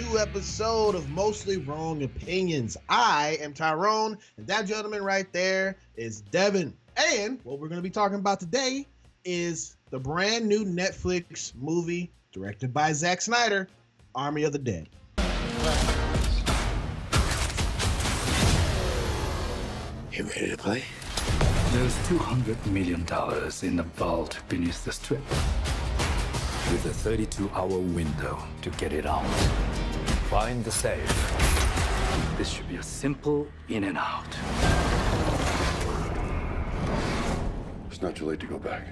new episode of Mostly Wrong Opinions. I am Tyrone, and that gentleman right there is Devin. And what we're going to be talking about today is the brand new Netflix movie directed by Zack Snyder, Army of the Dead. You ready to play? There's $200 million in the vault beneath the strip, with a 32-hour window to get it out. Find the safe. This should be a simple in and out. It's not too late to go back.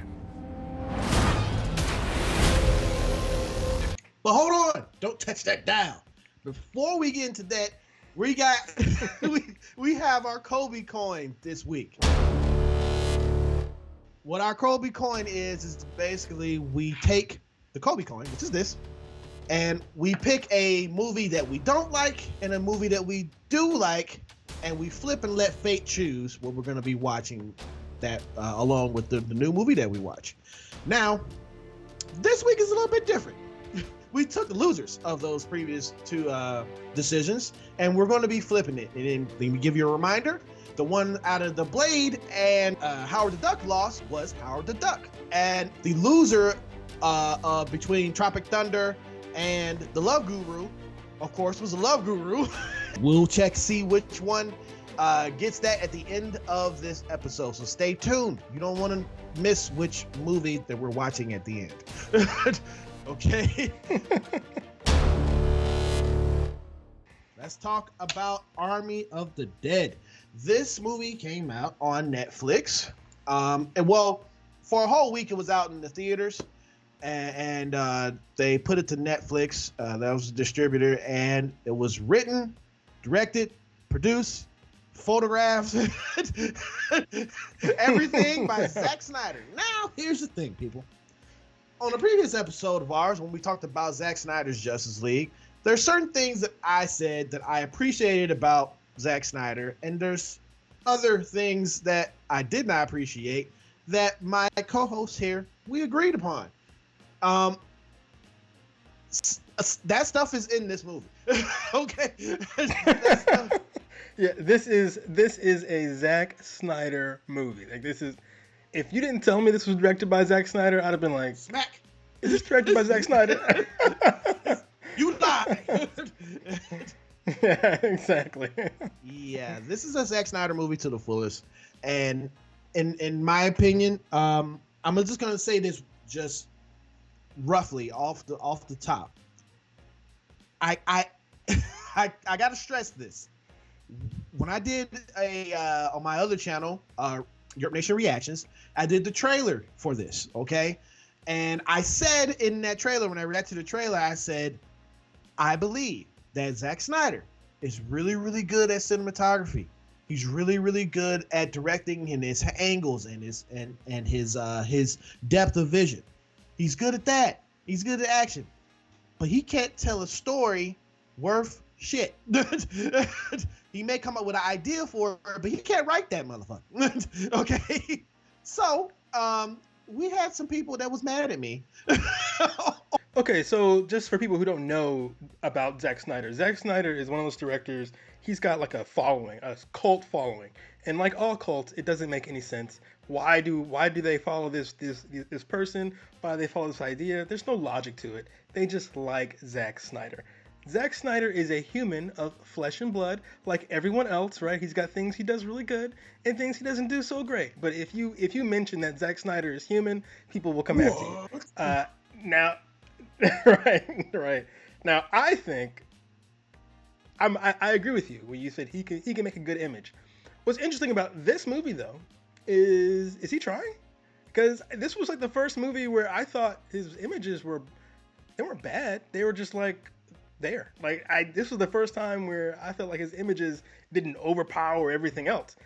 But hold on, don't touch that dial. Before we get into that, we got we have our Kobe coin this week. What our Kobe coin is basically we take the Kobe coin, which is this, and we pick a movie that we don't like and a movie that we do like, and we flip and let fate choose what we're going to be watching that along with the new movie that we watch. Now, this week is a little bit different. We took the losers of those previous two decisions, and we're going to be flipping it. And then let me give you a reminder. The one out of the Blade and Howard the Duck lost was Howard the Duck. And the loser between Tropic Thunder and the Love Guru, of course, was the Love Guru. We'll check, see which one gets that at the end of this episode. So stay tuned. You don't want to miss which movie that we're watching at the end. Okay. Let's talk about Army of the Dead. This movie came out on Netflix. And well, for a whole week it was out in the theaters, and they put it to Netflix. That was the distributor, and it was written, directed, produced, photographed, everything by Zack Snyder. Now, here's the thing, people. On a previous episode of ours, when we talked about Zack Snyder's Justice League, there's certain things that I said that I appreciated about Zack Snyder, and there's other things that I did not appreciate that my co-host here, we agreed upon. That stuff is in this movie. Okay. That stuff. Yeah, this is a Zack Snyder movie. Like, this is, if you didn't tell me this was directed by Zack Snyder, I'd have been like, Smack. Is this directed by Zack Snyder? You lie. Yeah, exactly. Yeah, this is a Zack Snyder movie to the fullest, and in my opinion, I'm just gonna say this just roughly off the top. I gotta stress this. When I did on my other channel, Europe Nation Reactions, I did the trailer for this, okay? And I said in that trailer, when I reacted to the trailer, I said, I believe that Zack Snyder is really, really good at cinematography. He's really, really good at directing and his angles and his depth of vision. He's good at that. He's good at action. But he can't tell a story worth shit. He may come up with an idea for it, but he can't write that motherfucker. Okay? So, we had some people that was mad at me. Okay, so just for people who don't know about Zack Snyder is one of those directors. He's got like a following, a cult following, and like all cults, it doesn't make any sense. Why do they follow this person? Why do they follow this idea? There's no logic to it. They just like Zack Snyder. Zack Snyder is a human of flesh and blood, like everyone else, right? He's got things he does really good and things he doesn't do so great. But if you mention that Zack Snyder is human, people will come after you. Now, right. Now, I think I agree with you when you said he can make a good image. What's interesting about this movie, though, is he trying? Because this was like the first movie where I thought his images weren't bad. They were just like there. This was the first time where I felt like his images didn't overpower everything else.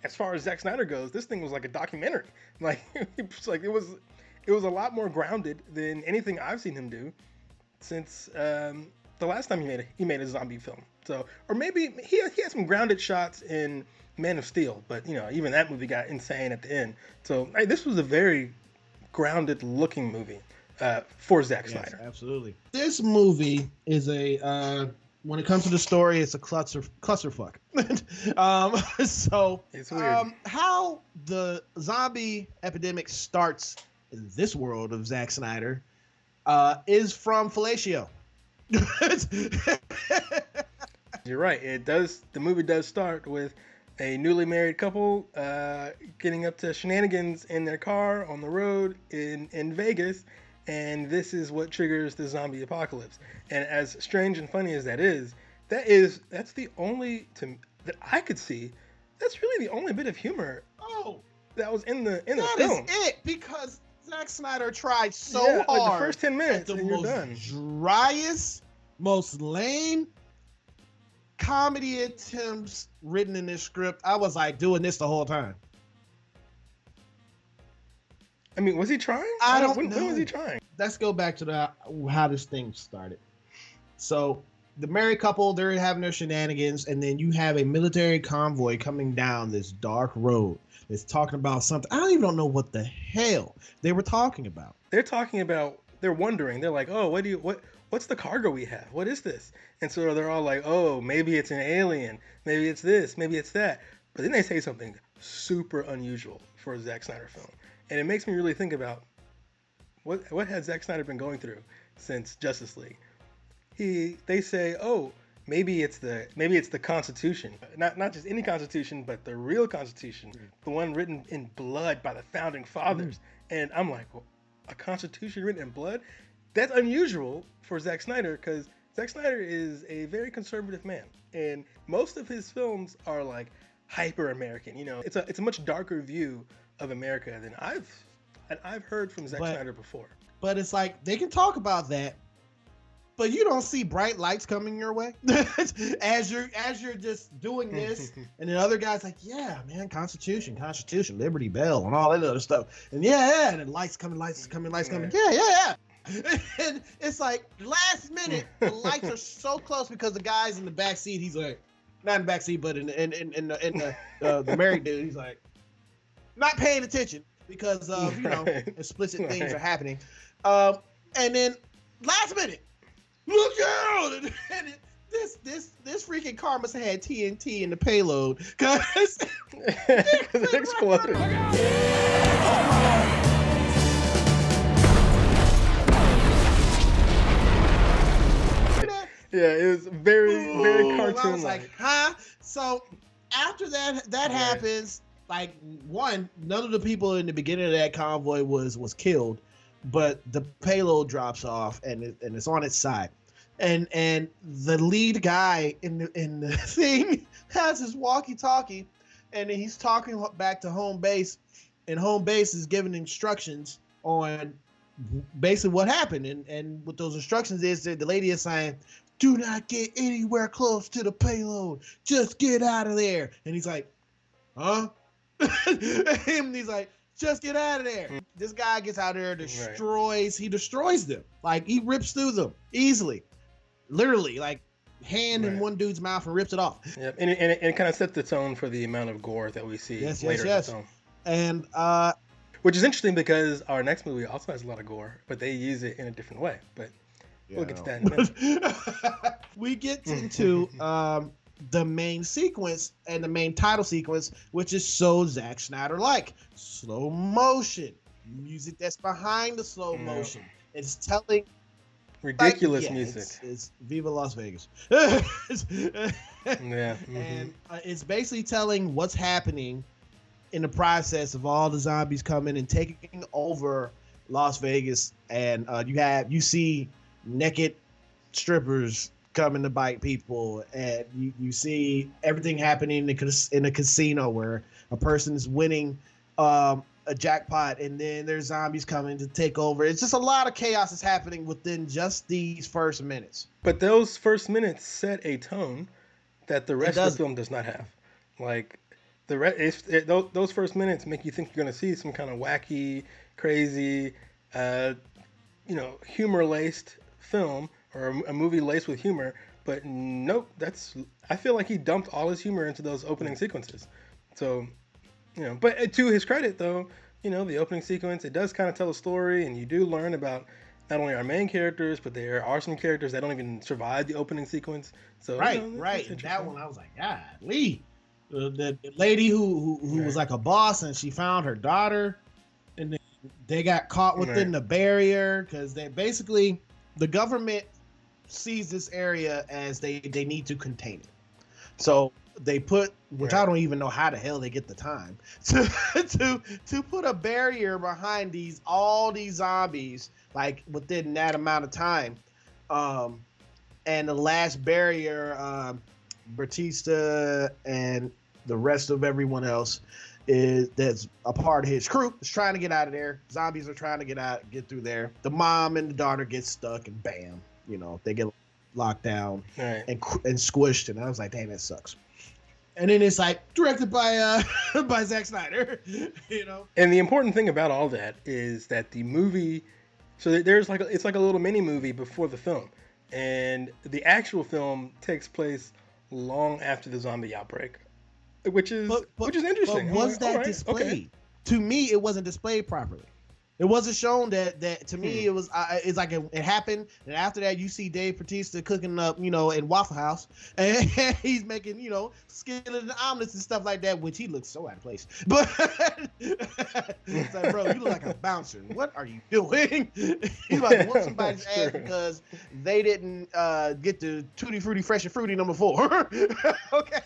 As far as Zack Snyder goes, this thing was like a documentary. It was a lot more grounded than anything I've seen him do since the last time he made a zombie film. So, or maybe he had some grounded shots in Man of Steel, but even that movie got insane at the end. So this was a very grounded looking movie. for Zack Yes, Snyder. absolutely. This movie is a when it comes to the story, it's a clusterfuck. So It's weird. How the zombie epidemic starts in this world of Zack Snyder is from fellatio. You're right. It does. The movie does start with a newly married couple getting up to shenanigans in their car on the road in Vegas, and this is what triggers the zombie apocalypse. And as strange and funny as that's the only that I could see. That's really the only bit of humor. Oh, that was in the film. That is it, because Zack Snyder tried so hard. Like the first 10 minutes, at the and you're most done. Driest, most lame comedy attempts written in this script. I was like doing this the whole time. I mean, was he trying? I don't when know. was he trying? Let's go back to how this thing started. So the married couple, they're having their shenanigans, and then you have a military convoy coming down this dark road. It's talking about something. I don't even know what the hell they were talking about. They're wondering. They're like, oh, what's the cargo we have? What is this? And so they're all like, oh, maybe it's an alien. Maybe it's this. Maybe it's that. But then they say something super unusual for a Zack Snyder film. And it makes me really think about what has Zack Snyder been going through since Justice League. They say, oh, maybe it's the Constitution. Not just any Constitution, but the real Constitution. The one written in blood by the founding fathers. And I'm like, well, a Constitution written in blood? That's unusual for Zack Snyder, because Zack Snyder is a very conservative man, and most of his films are like hyper American. You know, it's a much darker view of America than I've heard from Zack Snyder before. But it's like they can talk about that, but you don't see bright lights coming your way as you're just doing this, and then other guys like, yeah, man, Constitution, Liberty Bell, and all that other stuff, and and then lights coming, yeah. And it's like last minute, the lights are so close because the guy's in the back seat. He's like, not in the back seat, but in the married dude. He's like, not paying attention because of explicit things are happening. And then last minute, look out! And this freaking car must have had TNT in the payload because it exploded. Yeah, it was very cartoon-like. I was like, huh? So after that happens, like, none of the people in the beginning of that convoy was killed, but the payload drops off and it's on its side, and the lead guy in the thing has his walkie-talkie, and he's talking back to home base, and home base is giving instructions on basically what happened, and what those instructions is that the lady is saying, do not get anywhere close to the payload. Just get out of there. And he's like, huh? And he's like, just get out of there. This guy gets out there, he destroys them. Like, he rips through them easily. Literally, like, hand in one dude's mouth and rips it off. Yep. And it kind of set the tone for the amount of gore that we see later in the film. And which is interesting because our next movie also has a lot of gore, but they use it in a different way. But we'll get to that in a minute. We get into the main sequence and the main title sequence, which is so Zack Snyder-like. Slow motion. Music that's behind the slow motion. It's telling... ridiculous music. It's Viva Las Vegas. And it's basically telling what's happening in the process of all the zombies coming and taking over Las Vegas. And you see naked strippers coming to bite people, and you see everything happening in a casino where a person is winning a jackpot, and then there's zombies coming to take over. It's just a lot of chaos is happening within just these first minutes. But those first minutes set a tone that the rest of the film does not have. Like those first minutes make you think you're going to see some kind of wacky, crazy, humor-laced film or a movie laced with humor, but nope. I feel like he dumped all his humor into those opening sequences. So, but to his credit, though, the opening sequence, it does kind of tell a story, and you do learn about not only our main characters, but there are some characters that don't even survive the opening sequence. So right. And that one, I was like, God, Lee, the lady who was like a boss, and she found her daughter, and then they got caught within the barrier because they basically the government sees this area as they need to contain it. So they put, which I don't even know how the hell they get the time to put a barrier behind all these zombies, like within that amount of time. And the last barrier, Batista and the rest of everyone else that's a part of his crew is trying to get out of there. Zombies are trying to get through there. The mom and the daughter get stuck, and bam, they get locked down and squished. And I was like, damn, that sucks. And then it's like directed by by Zack Snyder, And the important thing about all that is that the movie, so there's it's like a little mini movie before the film, and the actual film takes place long after the zombie outbreak, which is interesting. But was that displayed? Okay. To me, it wasn't displayed properly. It wasn't shown that to me it was. It's like it happened, and after that you see Dave Bautista cooking up, in Waffle House, and he's making, skillet and omelets and stuff like that, which he looks so out of place. But it's like, bro, you look like a bouncer. What are you doing? He's about to whoop somebody's ass because they didn't get the Tutti Frutti Fresh and Fruity number 4. Okay,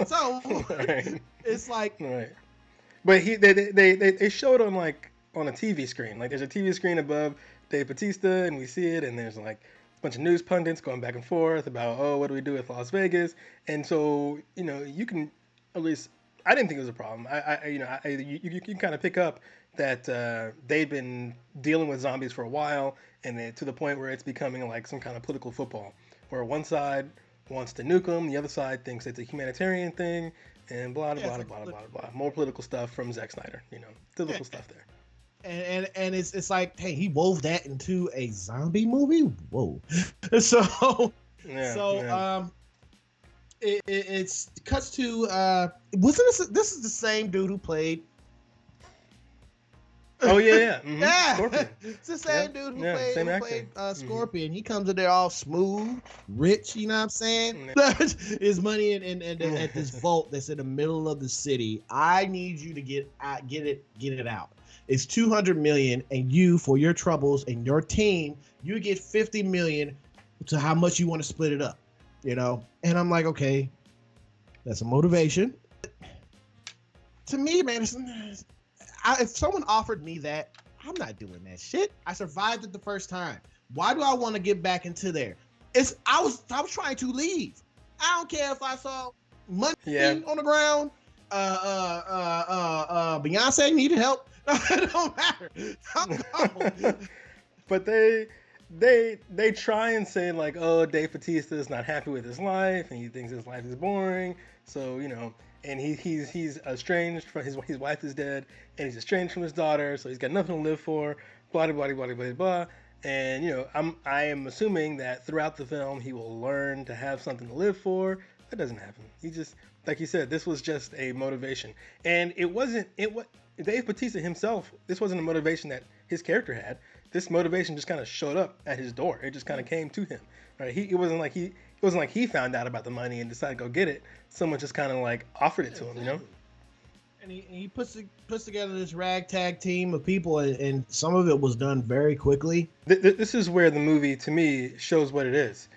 so it's like. Right. But they showed on a TV screen. Like there's a TV screen above Dave Bautista, and we see it, and there's like a bunch of news pundits going back and forth about, what do we do with Las Vegas? And so you can, at least I didn't think it was a problem. You can kind of pick up that they've been dealing with zombies for a while, and to the point where it's becoming like some kind of political football, where one side wants to nuke them, the other side thinks it's a humanitarian thing. And blah, blah, blah, blah, blah, blah. More political stuff from Zack Snyder, political stuff there. And it's like, hey, he wove that into a zombie movie? Whoa. So it cuts to, wasn't this is the same dude who played? Oh, yeah. Mm-hmm. Yeah. Scorpion. It's the same dude who played Scorpion. Mm-hmm. He comes in there all smooth, rich, you know what I'm saying? His money in at this vault that's in the middle of the city. I need you to get it out. It's $200 million, and you, for your troubles and your team, you get $50 million to how much you want to split it up, And I'm like, okay, that's a motivation. To me, man, if someone offered me that, I'm not doing that shit. I survived it the first time. Why do I want to get back into there? I was trying to leave. I don't care if I saw money on the ground. Beyonce needed help. It don't matter. I'm gone. But they try and say like, Dave Bautista is not happy with his life and he thinks his life is boring. So and he's estranged from his wife is dead, and he's estranged from his daughter, so he's got nothing to live for. Blah blah blah blah blah blah. And I am assuming that throughout the film he will learn to have something to live for. That doesn't happen. He just, like you said, this was just a motivation, and it wasn't. Dave Bautista himself, this wasn't a motivation that his character had. This motivation just kind of showed up at his door. It just kind of came to him. Right? It wasn't like he found out about the money and decided to go get it. Someone just kind of like offered it to him, And he puts together this ragtag team of people, and some of it was done very quickly. This is where the movie, to me, shows what it is.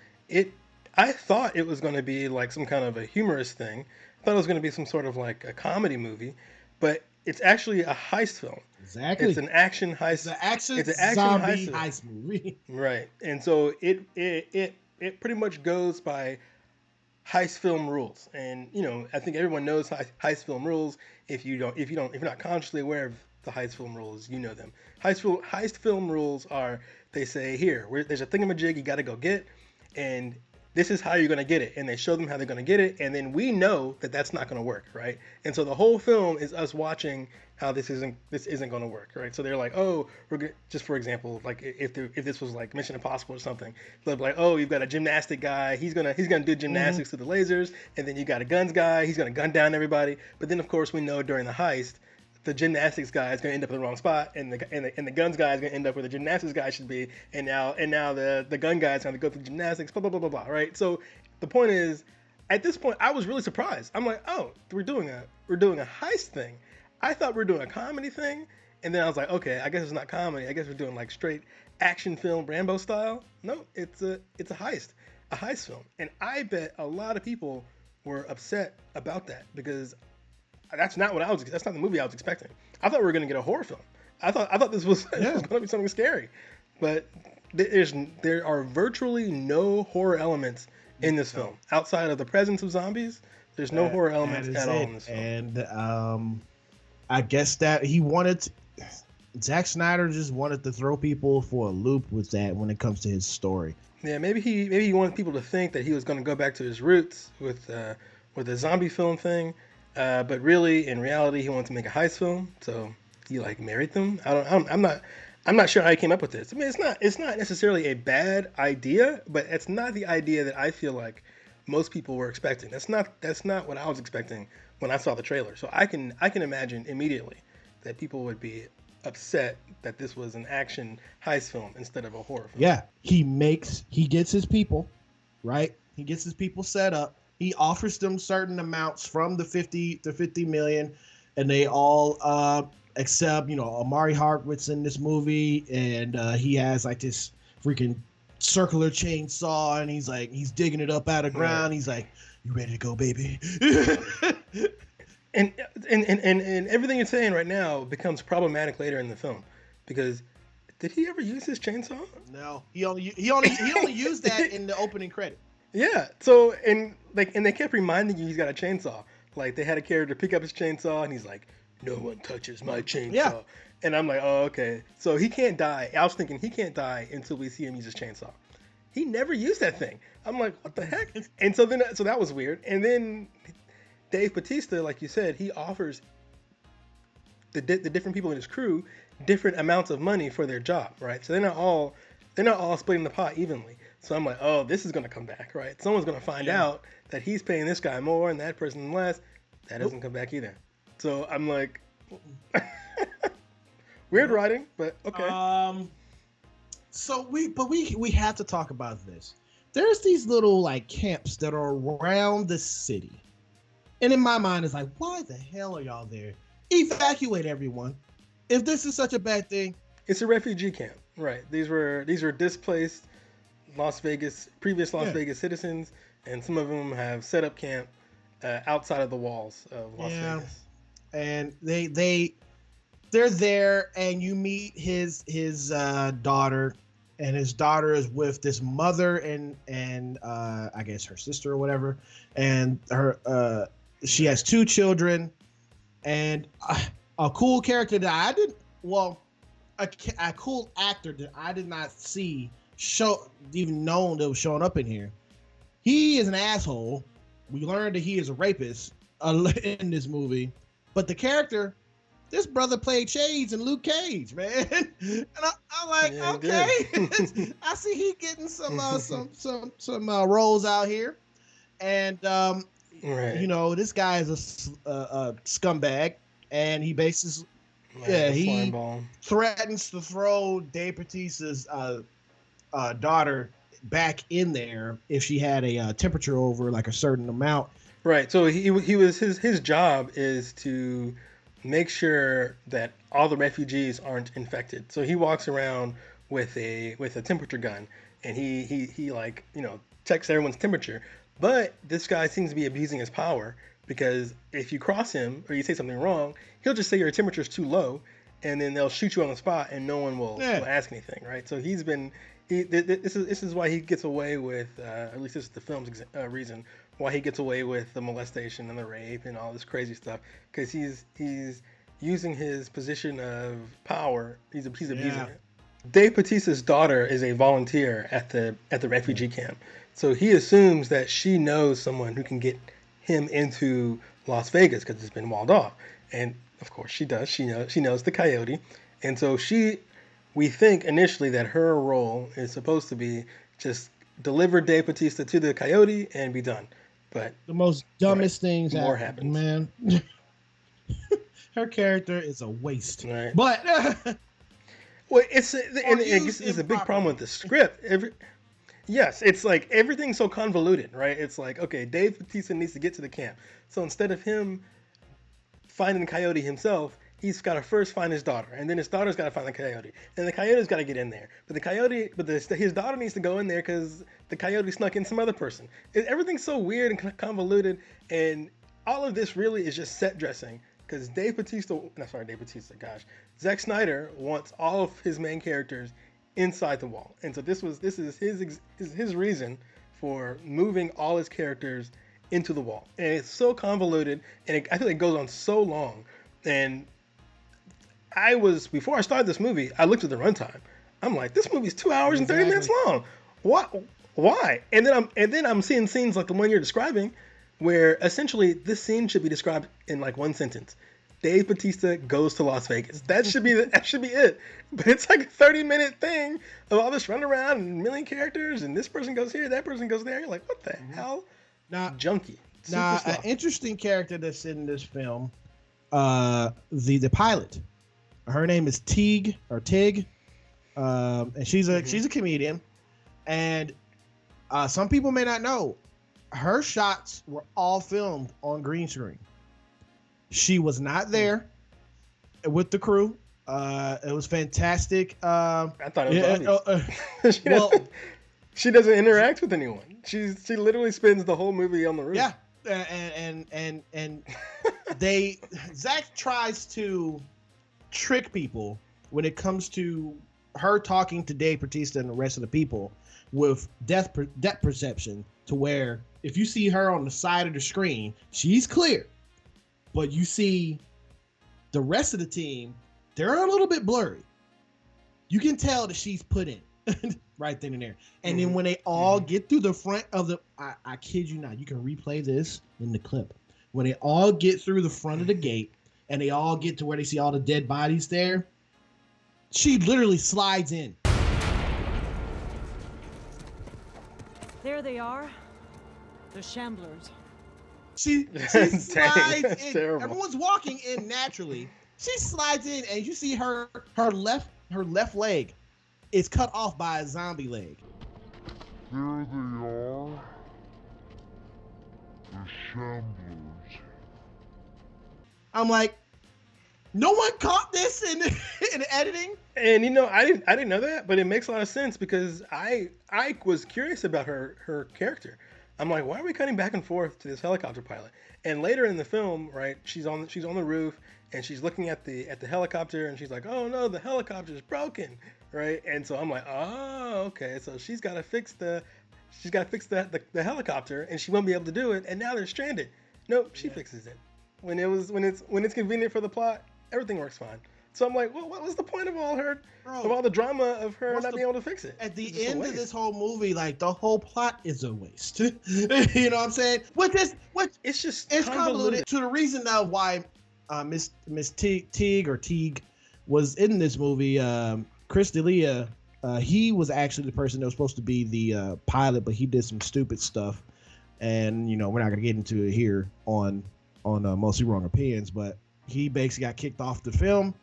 I thought it was going to be like some kind of a humorous thing. I thought it was going to be some sort of like a comedy movie, but it's actually a heist film. Exactly. It's an action heist. It's an action zombie heist movie. Right. And so it pretty much goes by heist film rules. And I think everyone knows heist film rules. If you're not consciously aware of the heist film rules, you know them. Heist film rules are, they say, there's a thingamajig you got to go get, and this is how you're going to get it. And they show them how they're going to get it, and then we know that that's not going to work, right? And so the whole film is us watching how this isn't going to work, right? So they're like, just for example, like if this was like Mission Impossible or something, they'll be like, you've got a gymnastic guy, he's gonna do gymnastics to the lasers, and then you got a guns guy, he's gonna gun down everybody. But then of course we know during the heist, the gymnastics guy is going to end up in the wrong spot, and the guns guy is going to end up where the gymnastics guy should be, and now the gun guy is going to go through gymnastics, blah blah blah blah blah. Right. So the point is, at this point, I was really surprised. I'm like, oh, we're doing a heist thing. I thought we were doing a comedy thing, and then I was like, okay, I guess it's not comedy. I guess we're doing like straight action film Rambo style. No, it's a heist film, and I bet a lot of people were upset about that because that's not the movie I was expecting. I thought we were going to get a horror film. I thought this was, was going to be something scary, but there are virtually no horror elements in this film outside of the presence of zombies. There's no horror elements at all in this film. And I guess that Zack Snyder just wanted to throw people for a loop with that when it comes to his story. Yeah, maybe he wanted people to think that he was going to go back to his roots with the zombie film thing, but really in reality he wanted to make a heist film. So he like married them. I'm not sure how he came up with this. I mean, it's not necessarily a bad idea, but it's not the idea that I feel like most people were expecting. That's not what I was expecting when I saw the trailer. So I can imagine immediately that people would be upset that this was an action heist film instead of a horror film. Yeah, he gets his people, right? He gets his people set up. He offers them certain amounts from the 50 to 50 million, and they all accept. Amari Hartwitt's in this movie, and he has like this freaking circular chainsaw, and he's digging it up out of ground. He's like, "You ready to go, baby?" And everything you're saying right now becomes problematic later in the film, because did he ever use his chainsaw? No, he only used that in the opening credit. Yeah. So and they kept reminding you he's got a chainsaw. Like they had a character pick up his chainsaw, and he's like, "No one touches my chainsaw." Yeah. And I'm like, oh, okay. So he can't die. I was thinking he can't die until we see him use his chainsaw. He never used that thing. I'm like, what the heck? And so that was weird. And then Dave Bautista, like you said, he offers the different people in his crew different amounts of money for their job, right? So they're not all splitting the pot evenly. So I'm like, oh, this is gonna come back, right? Someone's gonna find out that he's paying this guy more and that person less. That doesn't come back either. So I'm like, weird writing, but okay. So we have to talk about this. There's these little like camps that are around the city. And in my mind, it's like, why the hell are y'all there? Evacuate everyone. If this is such a bad thing. It's a refugee camp, right? These were displaced previous Las Vegas citizens, and some of them have set up camp outside of the walls of Las Vegas. And they're there, and you meet his daughter, and his daughter is with this mother and I guess her sister or whatever, and her she has two children, and a cool character that a cool actor that I did not see even known that was showing up in here. He is an asshole. We learned that he is a rapist in this movie, but the character, this brother played Shades and Luke Cage, man. And I'm like, okay, I see he getting some roles out here, and right. This guy is a scumbag, and he basically he threatens to throw Dave Bautista's daughter back in there if she had a temperature over like a certain amount. Right. So he was his job is to make sure that all the refugees aren't infected. So he walks around with a temperature gun, and he like, checks everyone's temperature. But this guy seems to be abusing his power, because if you cross him or you say something wrong, he'll just say your temperature is too low, and then they'll shoot you on the spot, and no one will ask anything, right? So this is why he gets away with, at least this is the film's reason why he gets away with the molestation and the rape and all this crazy stuff, because he's using his position of power. He's abusing it. Dave Bautista's daughter is a volunteer at the refugee camp, so he assumes that she knows someone who can get him into Las Vegas because it's been walled off, and of course she does. She knows the coyote, and so we think initially that her role is supposed to be just deliver Dave Bautista to the coyote and be done. But the most dumbest things more happen, happens, man. her character is a waste. Right. But well, it's a big problem with the script. Yes, it's like everything's so convoluted, right? It's like, okay, Dave Bautista needs to get to the camp. So instead of him finding the coyote himself, he's got to first find his daughter, and then his daughter's got to find the coyote, and the coyote's got to get in there. But his daughter needs to go in there because the coyote snuck in some other person. Everything's so weird and convoluted, and all of this really is just set dressing. Because Zack Snyder wants all of his main characters inside the wall, and so this is his reason for moving all his characters into the wall, and it's so convoluted, and I feel like it goes on so long. And before I started this movie, I looked at the runtime. I'm like, this movie's 2 hours and 30 minutes long. What? Why? And then I'm seeing scenes like the one you're describing, where essentially this scene should be described in like one sentence. Dave Bautista goes to Las Vegas. That should be it. But it's like a 30-minute thing of all this run around and a million characters, and this person goes here, that person goes there. You're like, what the hell? Junkie. An interesting character that's in this film, the pilot. Her name is Tig, and she's a comedian, and some people may not know, her shots were all filmed on green screen. She was not there with the crew. It was fantastic. I thought it was obvious. She doesn't interact with anyone. She literally spends the whole movie on the roof. Yeah, and Zack tries to trick people when it comes to her talking to Dave Bautista and the rest of the people with depth perception, to where if you see her on the side of the screen, she's clear, but you see the rest of the team, they're a little bit blurry. You can tell that she's put in right then and there. And then when they all get through the front of the, I kid you not, you can replay this in the clip. When they all get through the front of the gate and they all get to where they see all the dead bodies there, she literally slides in. There they are. The Shamblers. She slides in. Terrible. Everyone's walking in naturally. She slides in, and you see her left leg is cut off by a zombie leg. There they are. The Shamblers. I'm like, no one caught this in editing. And I didn't know that, but it makes a lot of sense because I was curious about her character. I'm like, why are we cutting back and forth to this helicopter pilot? And later in the film, right, she's on the roof and she's looking at the helicopter and she's like, oh no, the helicopter's broken, right? And so I'm like, oh, okay, so she's got to fix the helicopter, and she won't be able to do it, and now they're stranded. Nope, she fixes it. When it's convenient for the plot, everything works fine. So I'm like, well, what was the point of all the drama of her not being able to fix it? At the end of this whole movie, like, the whole plot is a waste. You know what I'm saying? It's convoluted to the reason of why Miss Teague was in this movie. Chris D'Elia, he was actually the person that was supposed to be the pilot, but he did some stupid stuff, and we're not gonna get into it here on Mostly Wrong Opinions, but he basically got kicked off the film,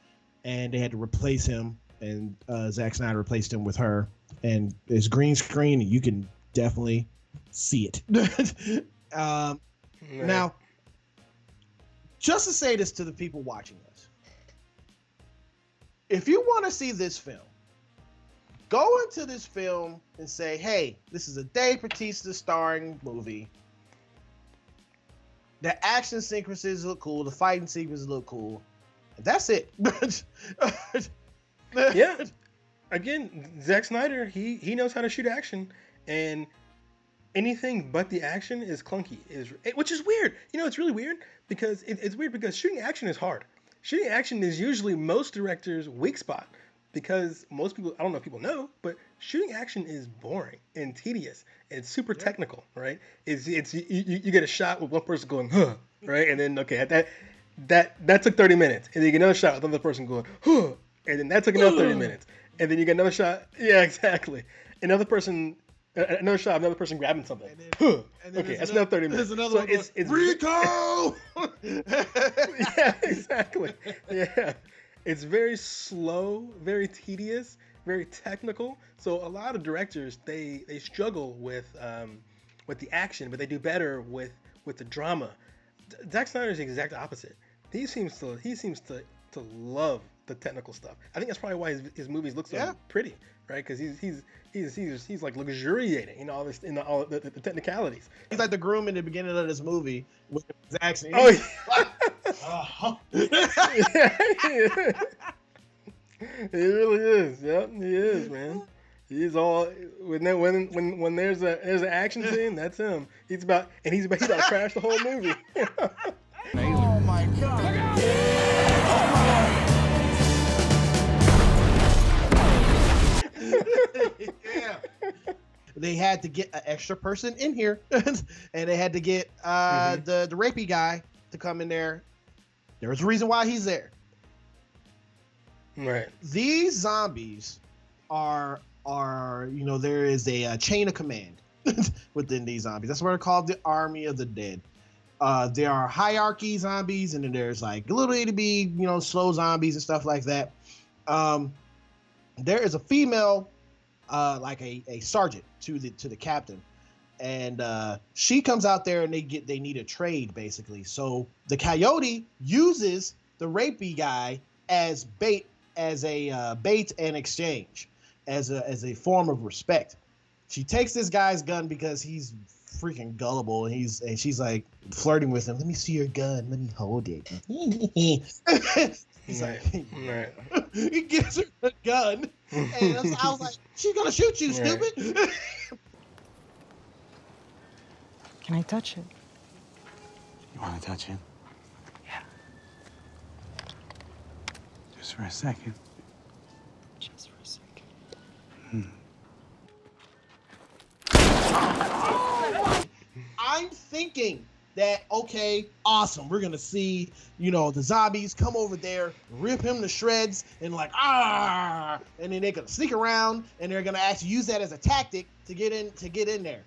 and they had to replace him, and Zack Snyder replaced him with her, and it's green screen, and you can definitely see it. Now, just to say this to the people watching us, if you want to see this film, go into this film and say, hey, this is a Dave Bautista starring movie. The action sequences look cool. The fighting sequences look cool. That's it. Yeah. Again, Zack Snyder, he knows how to shoot action, and anything but the action is clunky, which is weird. It's really weird because it's weird because shooting action is hard. Shooting action is usually most directors' weak spot, because most people, I don't know if people know, but shooting action is boring and tedious and super technical, right? It's you get a shot with one person going, huh, right? And then, okay, that took 30 minutes. And then you get another shot with another person going, huh, and then that took another 30 minutes. And then you get another shot. Yeah, exactly. Another person Another shot, another person grabbing something. And then Okay, that's another 30 minutes. There's another So one going, it's Rico! yeah, exactly. Yeah, it's very slow, very tedious, very technical. So a lot of directors they struggle with the action, but they do better with the drama. Zack Snyder is the exact opposite. He seems to love the technical stuff. I think that's probably why his movies look so pretty, right? Because he's like luxuriating in all this, in all the technicalities. He's like the groom in the beginning of this movie with Zack Snyder. Oh, yeah. He really is. Yep, he is, man. He's all when there's an action scene, that's him. He's about to crash the whole movie. Oh my God! Yeah. They had to get an extra person in here, and they had to get the rapey guy to come in there. There was a reason why he's there. Right. These zombies are there is a chain of command within these zombies. That's why they're called the Army of the Dead. There are hierarchy zombies, and then there's like little itty bitty, slow zombies and stuff like that. There is a female, like a sergeant to the captain, and she comes out there and they need a trade basically. So the coyote uses the rapey guy as bait, as a bait and exchange, as a form of respect. She takes this guy's gun because he's freaking gullible, and she's like flirting with him. Let me see your gun. Let me hold it. He's right. Like, he gives her a gun, and I was like, she's gonna shoot you, stupid. Can I touch it? You want to touch it? Yeah. Just for a second. Just for a second. I'm thinking that, okay, awesome, we're gonna see, the zombies come over there, rip him to shreds, and like, and then they're gonna sneak around, and they're gonna actually use that as a tactic to get in there.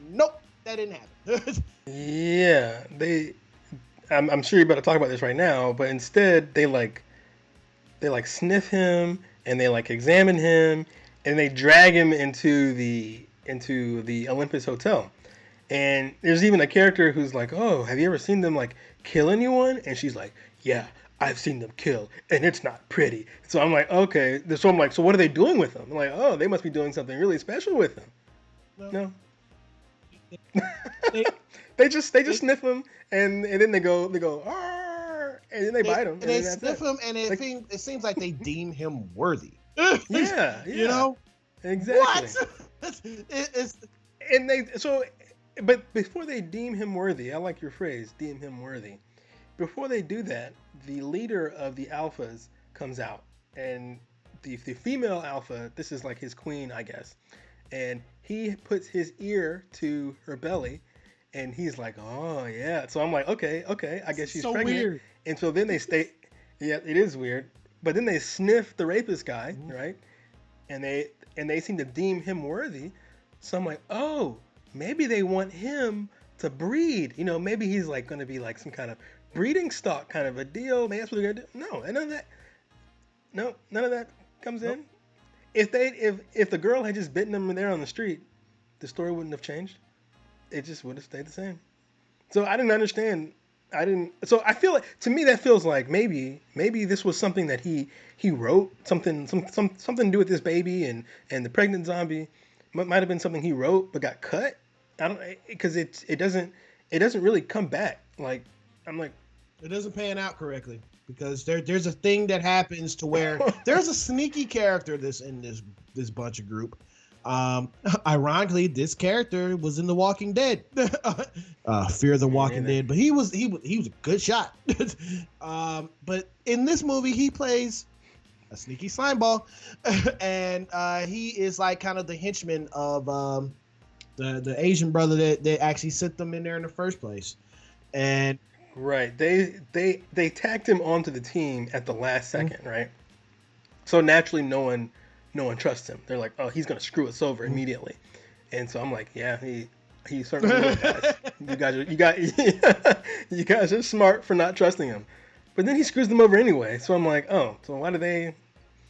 Nope, that didn't happen. Yeah, I'm sure you're about to talk about this right now, but instead they sniff him, and they examine him, and they drag him into the Olympus Hotel. And there's even a character who's like, oh, have you ever seen them kill anyone? And she's like, yeah, I've seen them kill, and it's not pretty. So I'm like, okay. So I'm like, so what are they doing with them? I'm like, oh, they must be doing something really special with them. No. They just sniff them, and then they go, Arr! And then they bite him. And they sniff him, and it seems like they deem him worthy. Yeah. Exactly. What? But before they deem him worthy, I like your phrase, deem him worthy. Before they do that, the leader of the alphas comes out, and the female alpha, this is like his queen, I guess, and he puts his ear to her belly, and he's like, oh yeah. So I'm like, okay, I guess she's so pregnant. Weird. And so then yeah, it is weird. But then they sniff the rapist guy, right? And they seem to deem him worthy. So I'm like, oh, maybe they want him to breed. Maybe he's going to be some kind of breeding stock kind of a deal. Maybe that's what they're going to do. No, none of that. No, none of that comes in. If the girl had just bitten him there on the street, the story wouldn't have changed. It just would have stayed the same. So I didn't understand. So I feel like, to me, that feels like maybe this was something that he wrote, something to do with this baby and the pregnant zombie. Might have been something he wrote but got cut. I don't, because it doesn't really come back. I'm like, it doesn't pan out correctly, because there's a thing that happens to where there's a sneaky character in this bunch of group. Ironically, this character was in The Walking Dead, Fear the Walking Dead, but he was a good shot. But in this movie, he plays a sneaky slimeball, and he is kind of the henchman of the Asian brother that actually sent them in there in the first place. And right, they tacked him onto the team at the last second, right? So naturally, no one trusts him. They're like, oh, he's gonna screw us over immediately. And so I'm like, yeah, he certainly will pass. You guys are smart for not trusting him. But then he screws them over anyway. So I'm like, oh, so why do they?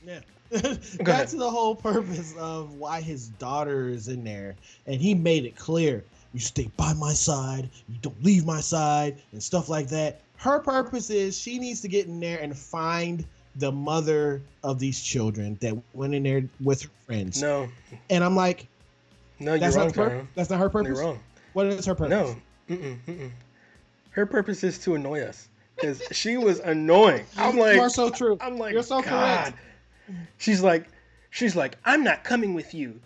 Yeah. Go That's ahead. the whole purpose of why his daughter is in there, and he made it clear: you stay by my side, you don't leave my side, and stuff like that. Her purpose is she needs to get in there and find the mother of these children that went in there with her friends. No, And I'm like, no, you're that's wrong, not her. Tyrone. That's not her purpose. You're wrong. What is her purpose? No, her purpose is to annoy us because she was annoying. I'm like, you are so true. I'm like, you're so God. correct. She's like, I'm not coming with you.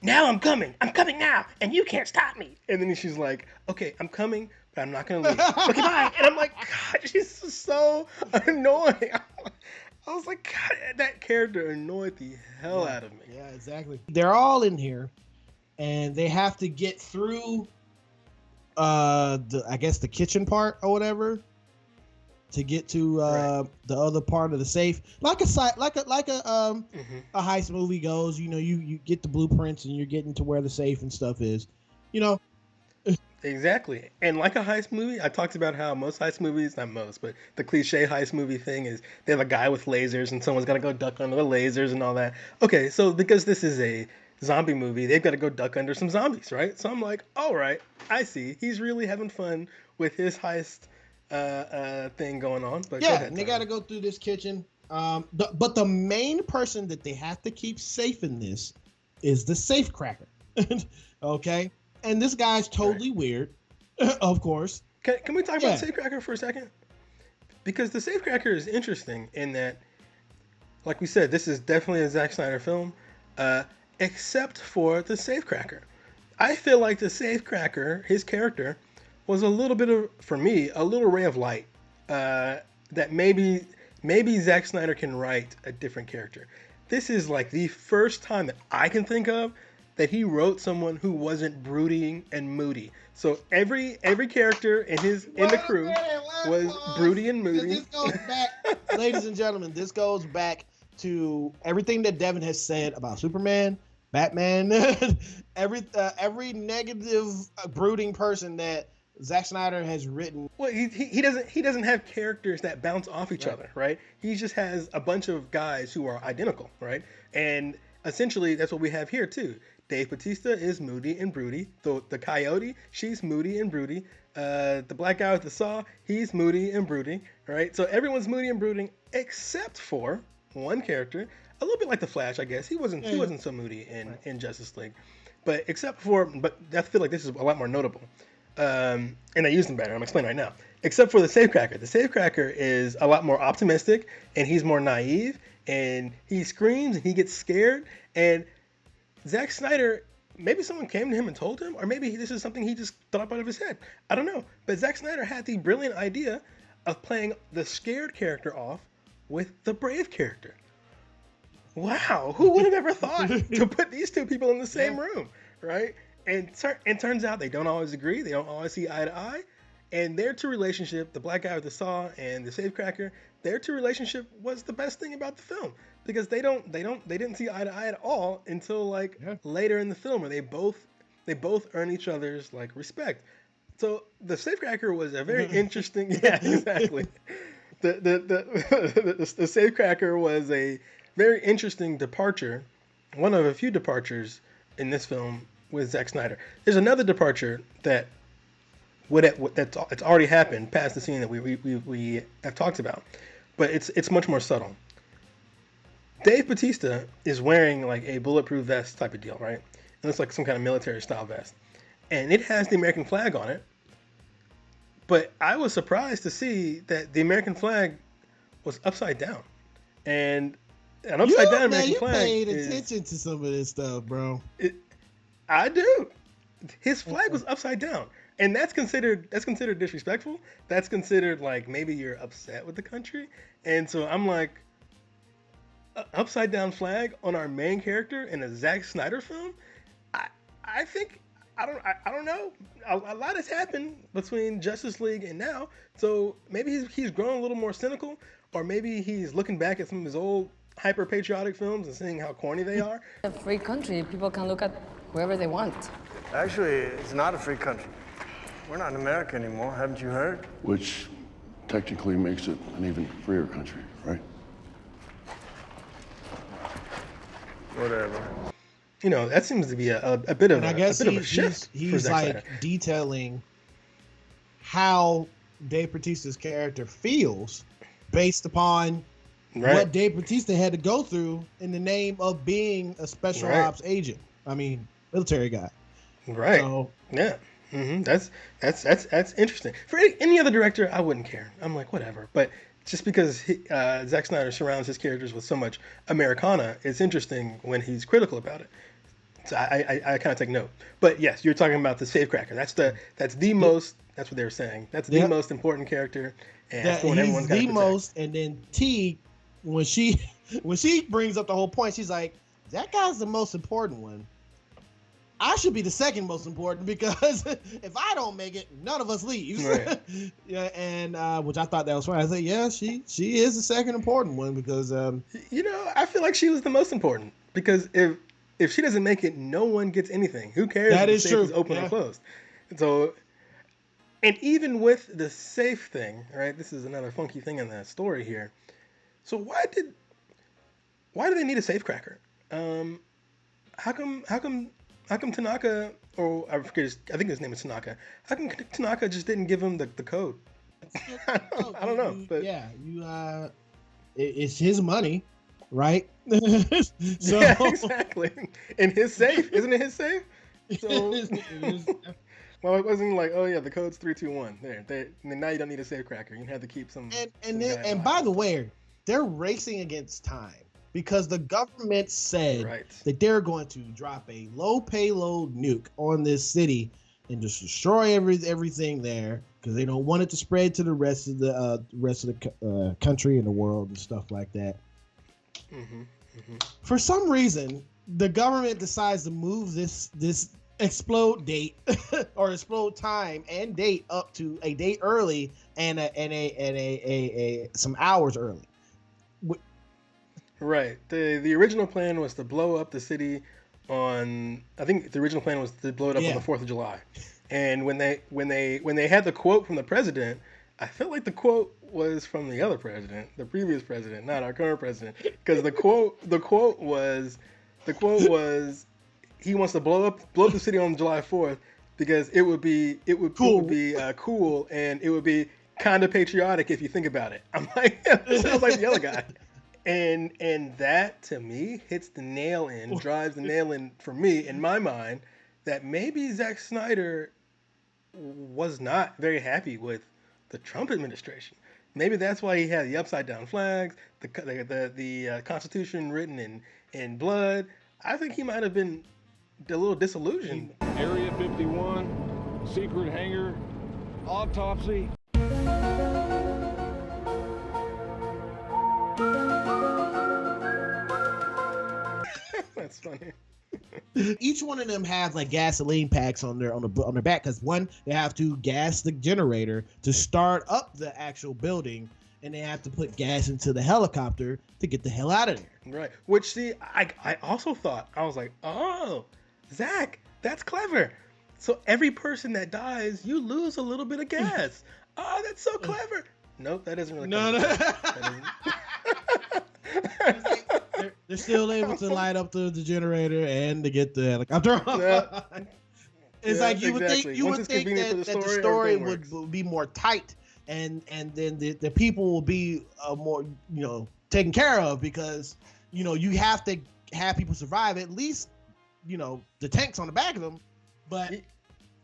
Now I'm coming. I'm coming now, and you can't stop me. And then she's like, okay, I'm coming, but I'm not gonna leave. Okay, bye. And I'm like, God, she's so annoying. I was like, God, that character annoyed the hell out of me. Yeah, exactly. They're all in here, and they have to get through I guess the kitchen part or whatever to get to the other part of the safe. Like a heist movie goes, you get the blueprints and you're getting to where the safe and stuff is. Exactly. And like a heist movie, I talked about how most heist movies, not most, but the cliche heist movie thing is they have a guy with lasers and someone's got to go duck under the lasers and all that. Okay, so because this is a zombie movie, they've got to go duck under some zombies, right? So I'm like, all right, I see. He's really having fun with his heist thing going on. But yeah, and they got to go through this kitchen. But the main person that they have to keep safe in this is the safe cracker. Okay? And this guy's totally weird, of course. Can we talk about the safecracker for a second? Because the safecracker is interesting in that, like we said, this is definitely a Zack Snyder film, except for the safecracker. I feel like the safecracker, his character, was a little bit of, for me, a little ray of light that maybe Zack Snyder can write a different character. This is like the first time that I can think of that he wrote someone who wasn't brooding and moody. So every character in the crew was broody and moody. This goes back, ladies and gentlemen, this goes back to everything that Devin has said about Superman, Batman, every negative brooding person that Zack Snyder has written. Well, he doesn't have characters that bounce off each other, right? He just has a bunch of guys who are identical, right? And essentially that's what we have here too. Dave Bautista is moody and broody. The Coyote, she's moody and broody. The black guy with the saw, he's moody and brooding, right? So everyone's moody and brooding except for one character, a little bit like the Flash, I guess. He wasn't so moody in Justice League, but I feel like this is a lot more notable. And I used them better. I'm explaining right now. Except for the safecracker. The safecracker is a lot more optimistic, and he's more naive, and he screams and he gets scared. And Zack Snyder, maybe someone came to him and told him, or maybe this is something he just thought up out of his head. I don't know. But Zack Snyder had the brilliant idea of playing the scared character off with the brave character. Wow, who would have ever thought to put these two people in the same room, right? And turns out they don't always agree. They don't always see eye to eye. And their two relationship, the black guy with the saw and the safecracker, their two relationship was the best thing about the film, because they didn't see eye to eye at all until later in the film, where they both earn each other's like respect. So the safecracker was a very interesting. Yeah, exactly. The safecracker was a very interesting departure, one of a few departures in this film with Zack Snyder. There's another departure that's already happened past the scene that we have talked about, but it's much more subtle. Dave Bautista is wearing like a bulletproof vest type of deal, right? And it's like some kind of military style vest, and it has the American flag on it. But I was surprised to see that the American flag was upside down, and an upside down American flag. You paid attention to some of this stuff, bro. I do. His flag was upside down, and that's considered disrespectful. That's considered like maybe you're upset with the country, and so I'm like, upside down flag on our main character in a Zack Snyder film. I think I don't know. A lot has happened between Justice League and now, so maybe he's grown a little more cynical, or maybe he's looking back at some of his old hyper patriotic films and seeing how corny they are. A free country, people can look at whoever they want. Actually, it's not a free country. We're not in America anymore, haven't you heard? Which technically makes it an even freer country, right? Whatever. You know, that seems to be a bit of And I guess a bit of a shift. for he's Zack like Snyder. detailing how Dave Bautista's character feels based upon what Dave Bautista had to go through in the name of being a special ops agent. I mean, military guy. Right. So, yeah. That's interesting. For any other director, I wouldn't care. I'm like, whatever. But just because Zack Snyder surrounds his characters with so much Americana, it's interesting when he's critical about it. So I kind of take note. But yes, you're talking about the safecracker. That's the most. That's what they were saying. That's the most important character. And that's the one everyone's got to protect. Most. And then T, when she brings up the whole point, she's like, that guy's the most important one. I should be the second most important because if I don't make it, none of us leaves. Right. Yeah, and which I thought that was funny. I said, yeah, she is the second important one because you know, I feel like she was the most important because if she doesn't make it, no one gets anything. Who cares if the safe is open or closed? So, and even with the safe thing, right? This is another funky thing in the story here. So why do they need a safecracker? How come Tanaka, or I think his name is Tanaka. How come Tanaka just didn't give him the code? I don't know. But it's his money, right? So, yeah, exactly. In his safe, isn't it his safe? So, well, it wasn't like, oh yeah, the code's 321. There. Now you don't need a safecracker. You have to keep some. And by the way, they're racing against time. Because the government said that they're going to drop a low payload nuke on this city and just destroy everything there because they don't want it to spread to the rest of the country and the world and stuff like that. For some reason, the government decides to move this explode date or explode time and date up to a date early and some hours early. Right. The original plan was to blow up the city on. I think the original plan was to blow it up on the 4th of July. And when they had the quote from the president, I felt like the quote was from the other president, the previous president, not our current president, because the quote was he wants to blow up the city on July 4th because it would be cool and it would be kind of patriotic if you think about it. I'm like, sounds like the other guy. And that to me drives the nail in for me in my mind that maybe Zack Snyder was not very happy with the Trump administration. Maybe that's why he had the upside down flags, the Constitution written in blood. I think he might have been a little disillusioned. Area 51, secret hangar, autopsy. That's funny. Each one of them have like gasoline packs on their back because one, they have to gas the generator to start up the actual building, and they have to put gas into the helicopter to get the hell out of there. Right. Which I also thought, I was like, oh, Zach, that's clever. So every person that dies, you lose a little bit of gas. Oh, that's so clever. Nope, that isn't really clever. They're still able to light up the generator and to get the helicopter on. Yeah. It's like you would think that the story would be more tight, and then the people will be more taken care of because you have to have people survive, at least the tanks on the back of them. But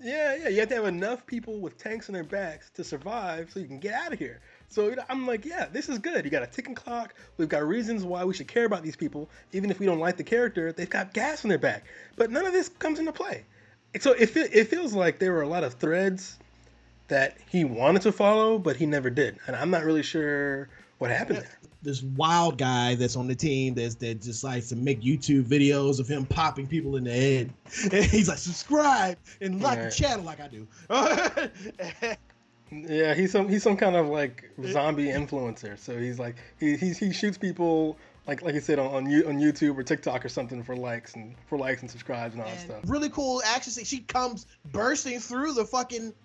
yeah, you have to have enough people with tanks on their backs to survive so you can get out of here. So I'm like, yeah, this is good. You got a ticking clock. We've got reasons why we should care about these people. Even if we don't like the character, they've got gas on their back. But none of this comes into play. So it feels like there were a lot of threads that he wanted to follow, but he never did. And I'm not really sure what happened there. This wild guy that's on the team that just likes to make YouTube videos of him popping people in the head. And he's like, subscribe and like the channel like I do. Yeah, he's some kind of like zombie influencer. So he's like he shoots people like you said on YouTube or TikTok or something for likes and subscribes and all that stuff. Really cool action scene. She comes bursting through the fucking window.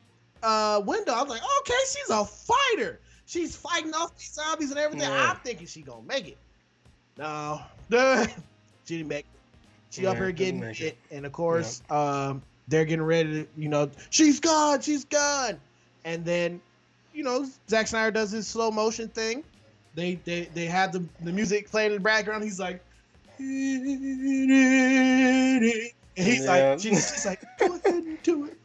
I was like, okay, she's a fighter. She's fighting off these zombies and everything. Yeah. I'm thinking she gonna make it. No, she didn't make it. She up here getting it, and of course, they're getting ready to, she's gone, and then, Zack Snyder does his slow motion thing. They have the music playing in the background. He's like, and he's like, she's like, go ahead and do it.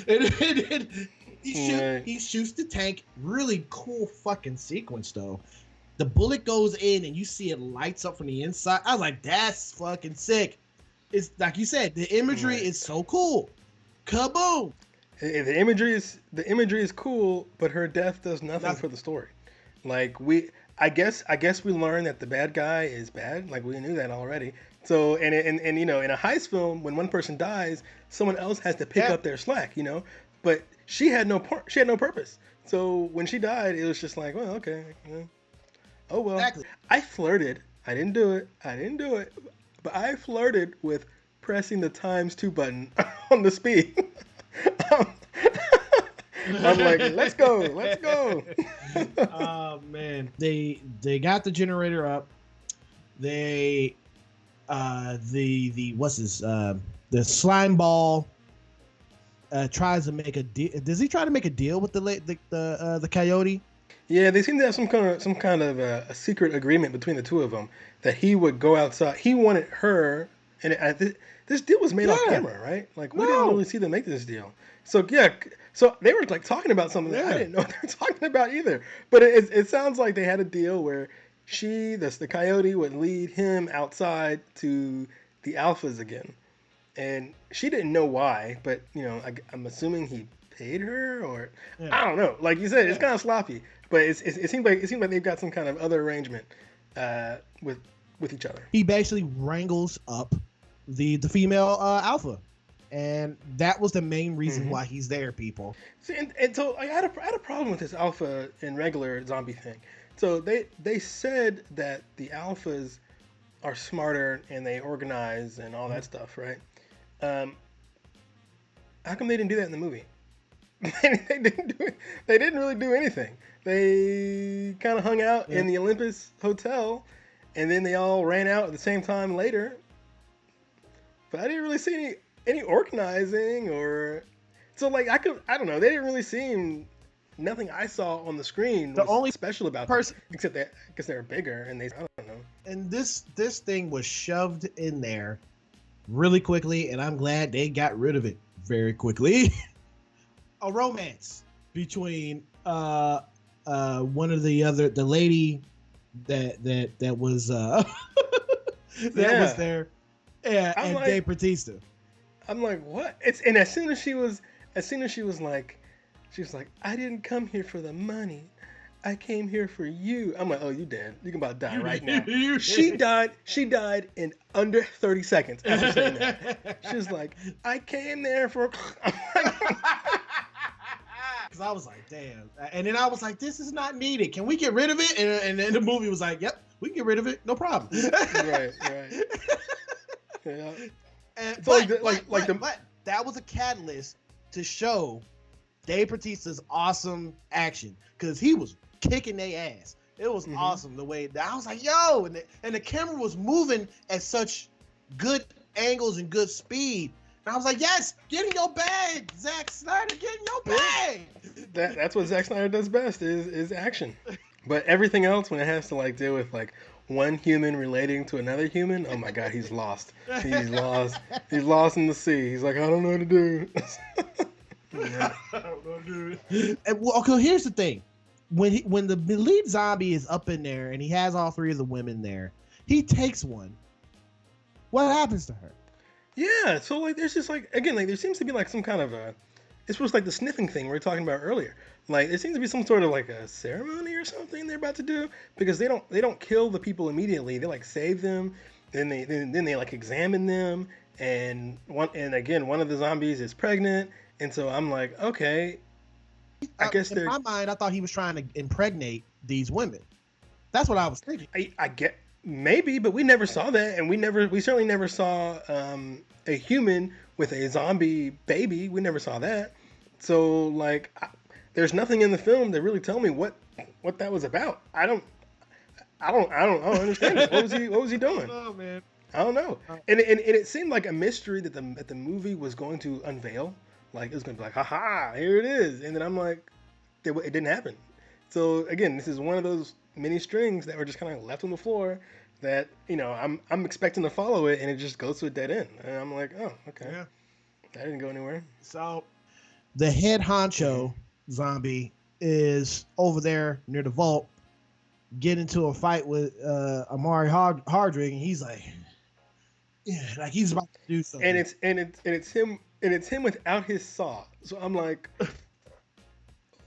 And he shoots the tank. Really cool fucking sequence though. The bullet goes in and you see it lights up from the inside. I was like, that's fucking sick. It's like you said, the imagery is so cool. Kaboom. The imagery is cool, but her death does nothing for the story. Like I guess we learned that the bad guy is bad. Like we knew that already. So and in a heist film, when one person dies, someone else has to pick up their slack. But she had no purpose. So when she died, it was just like, well, okay. Oh well. Exactly. I flirted. I didn't do it. But I flirted with pressing the ×2 button on the speed. I'm like, let's go. Oh man, they got the generator up. They the slime ball tries to make a deal. Does he try to make a deal with the coyote? Yeah, they seem to have some kind of a secret agreement between the two of them that he would go outside. He wanted her, and this deal was made off camera, right? Like we didn't really see them make this deal. So so they were like talking about something that I didn't know what they were talking about either. But it sounds like they had a deal where the coyote would lead him outside to the alphas again, and she didn't know why. But I'm assuming he paid her, or I don't know. Like you said, it's kind of sloppy. But it seems like they've got some kind of other arrangement with each other. He basically wrangles up the female alpha, and that was the main reason why he's there. People. See, and so I had a problem with this alpha and regular zombie thing. So they said that the alphas are smarter and they organize and all that stuff, right? How come they didn't do that in the movie? They didn't really do anything. They kind of hung out in the Olympus Hotel, and then they all ran out at the same time later. But I didn't really see any organizing or so. Like I don't know. They didn't really seem. Nothing I saw on the screen was only special about them, except that because they're bigger and I don't know. And this thing was shoved in there really quickly, and I'm glad they got rid of it very quickly. A romance between one of the lady that was was there, and like, Dave Bautista. I'm like, what? And as soon as she was like, I didn't come here for the money. I came here for you. I'm like, oh, you dead. You can about to die right now. She died in under 30 seconds after saying that. She was like, I came there for. Because I was like, damn. And then I was like, this is not needed. Can we get rid of it? And then the movie was like, yep, we can get rid of it. No problem. Right. Yeah. But that was a catalyst to show Dave Bautista's awesome action, because he was kicking their ass. It was awesome the way I was like, yo, and the camera was moving at such good angles and good speed. And I was like, yes, get in your bag, Zack Snyder, get in your bag. That's what Zack Snyder does best is action. But everything else, when it has to like deal with like one human relating to another human, oh my God, he's lost. He's lost. He's lost in the sea. He's like, I don't know what to do. I don't know what to do. And, well, okay, here's the thing. When the lead zombie is up in there and he has all three of the women there, he takes one. What happens to her? Yeah, so like there's just like again like there seems to be like some kind of it's supposed like the sniffing thing we were talking about earlier. Like there seems to be some sort of like a ceremony or something they're about to do, because they don't kill the people immediately. They like save them, then they like examine them, and one of the zombies is pregnant, and so I'm like, okay, I guess in my mind I thought he was trying to impregnate these women. That's what I was thinking. I get maybe, but we never saw that, and we certainly never saw a human with a zombie baby. We never saw that. So like, there's nothing in the film that really tell me what that was about. I don't understand it. What was he doing? Oh man, I don't know. And it seemed like a mystery that the movie was going to unveil. Like it was going to be like, haha, here it is. And then I'm like, it didn't happen. So again, this is one of those many strings that were just kind of left on the floor that, you know, I'm expecting to follow it, and it just goes to a dead end. And I'm like, oh, okay. Yeah. That didn't go anywhere. So the head honcho zombie is over there near the vault, getting into a fight with Amari Hardrick, and he's like, yeah, like he's about to do something. And it's him without his saw. So I'm like, what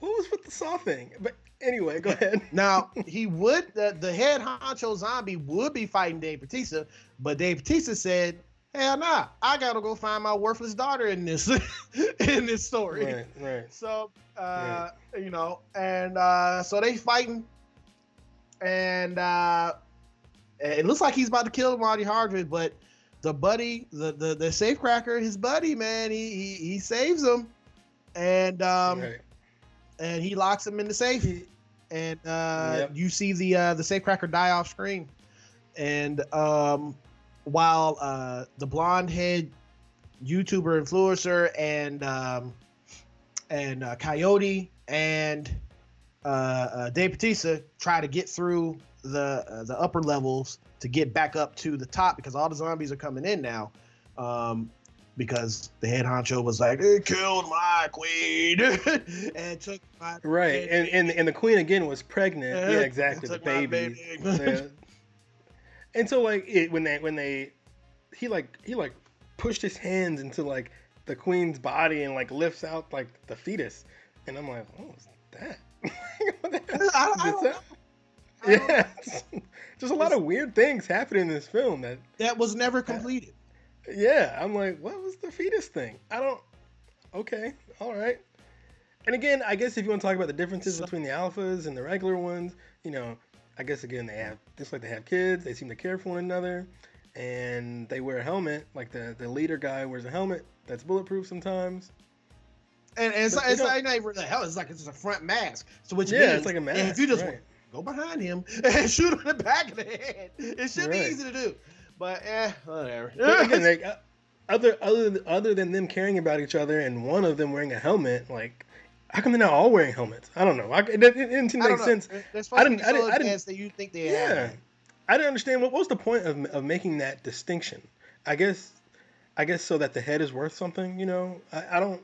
was with the saw thing? But anyway, go ahead. Now he would the head honcho zombie would be fighting Dave Bautista, but Dave Bautista said, hell nah, I gotta go find my worthless daughter in this in this story. Right. So you know, and so they fighting, and it looks like he's about to kill Marty Hardwick, but the buddy, the safecracker, his buddy, man, he saves him, and and he locks him in the safe, and you see the safecracker die off screen, and while the blonde head YouTuber influencer and Coyote and Dave Bautista try to get through the upper levels to get back up to the top, because all the zombies are coming in now, because the head honcho was like, it killed my queen and took my and the queen again was pregnant. Yeah, exactly, the baby. Yeah. And so like he pushed his hands into like the queen's body and like lifts out like the fetus, and I'm like, what was that? Yeah, just a lot of weird things happen in this film that was never completed. Yeah, I'm like, what was the fetus thing? Okay, all right. And again, I guess if you want to talk about the differences between the alphas and the regular ones, you know, I guess again they have, just like they have kids, they seem to care for one another, and they wear a helmet. Like the leader guy wears a helmet that's bulletproof sometimes. And it's not even the hell. It's like it's a front mask. So what you mean, it's like a mask. And if you just go behind him and shoot him in the back of the head, it should be easy to do. But whatever. But again, like, other than them caring about each other and one of them wearing a helmet, like, how come they're not all wearing helmets? I don't know. It didn't seem to make sense. I didn't. That you think they had. I didn't understand what was the point of making that distinction. I guess so that the head is worth something. You know, I don't.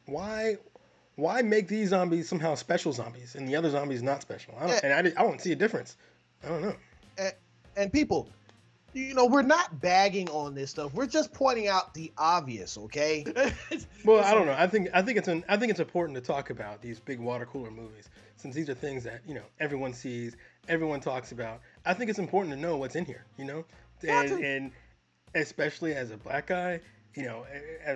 Why make these zombies somehow special zombies and the other zombies not special? I don't see a difference. I don't know. And people, you know, we're not bagging on this stuff. We're just pointing out the obvious, okay? Well, I don't know. I think it's important to talk about these big water cooler movies, since these are things that, you know, everyone sees, everyone talks about. I think it's important to know what's in here, you know, and especially as a black guy. You know,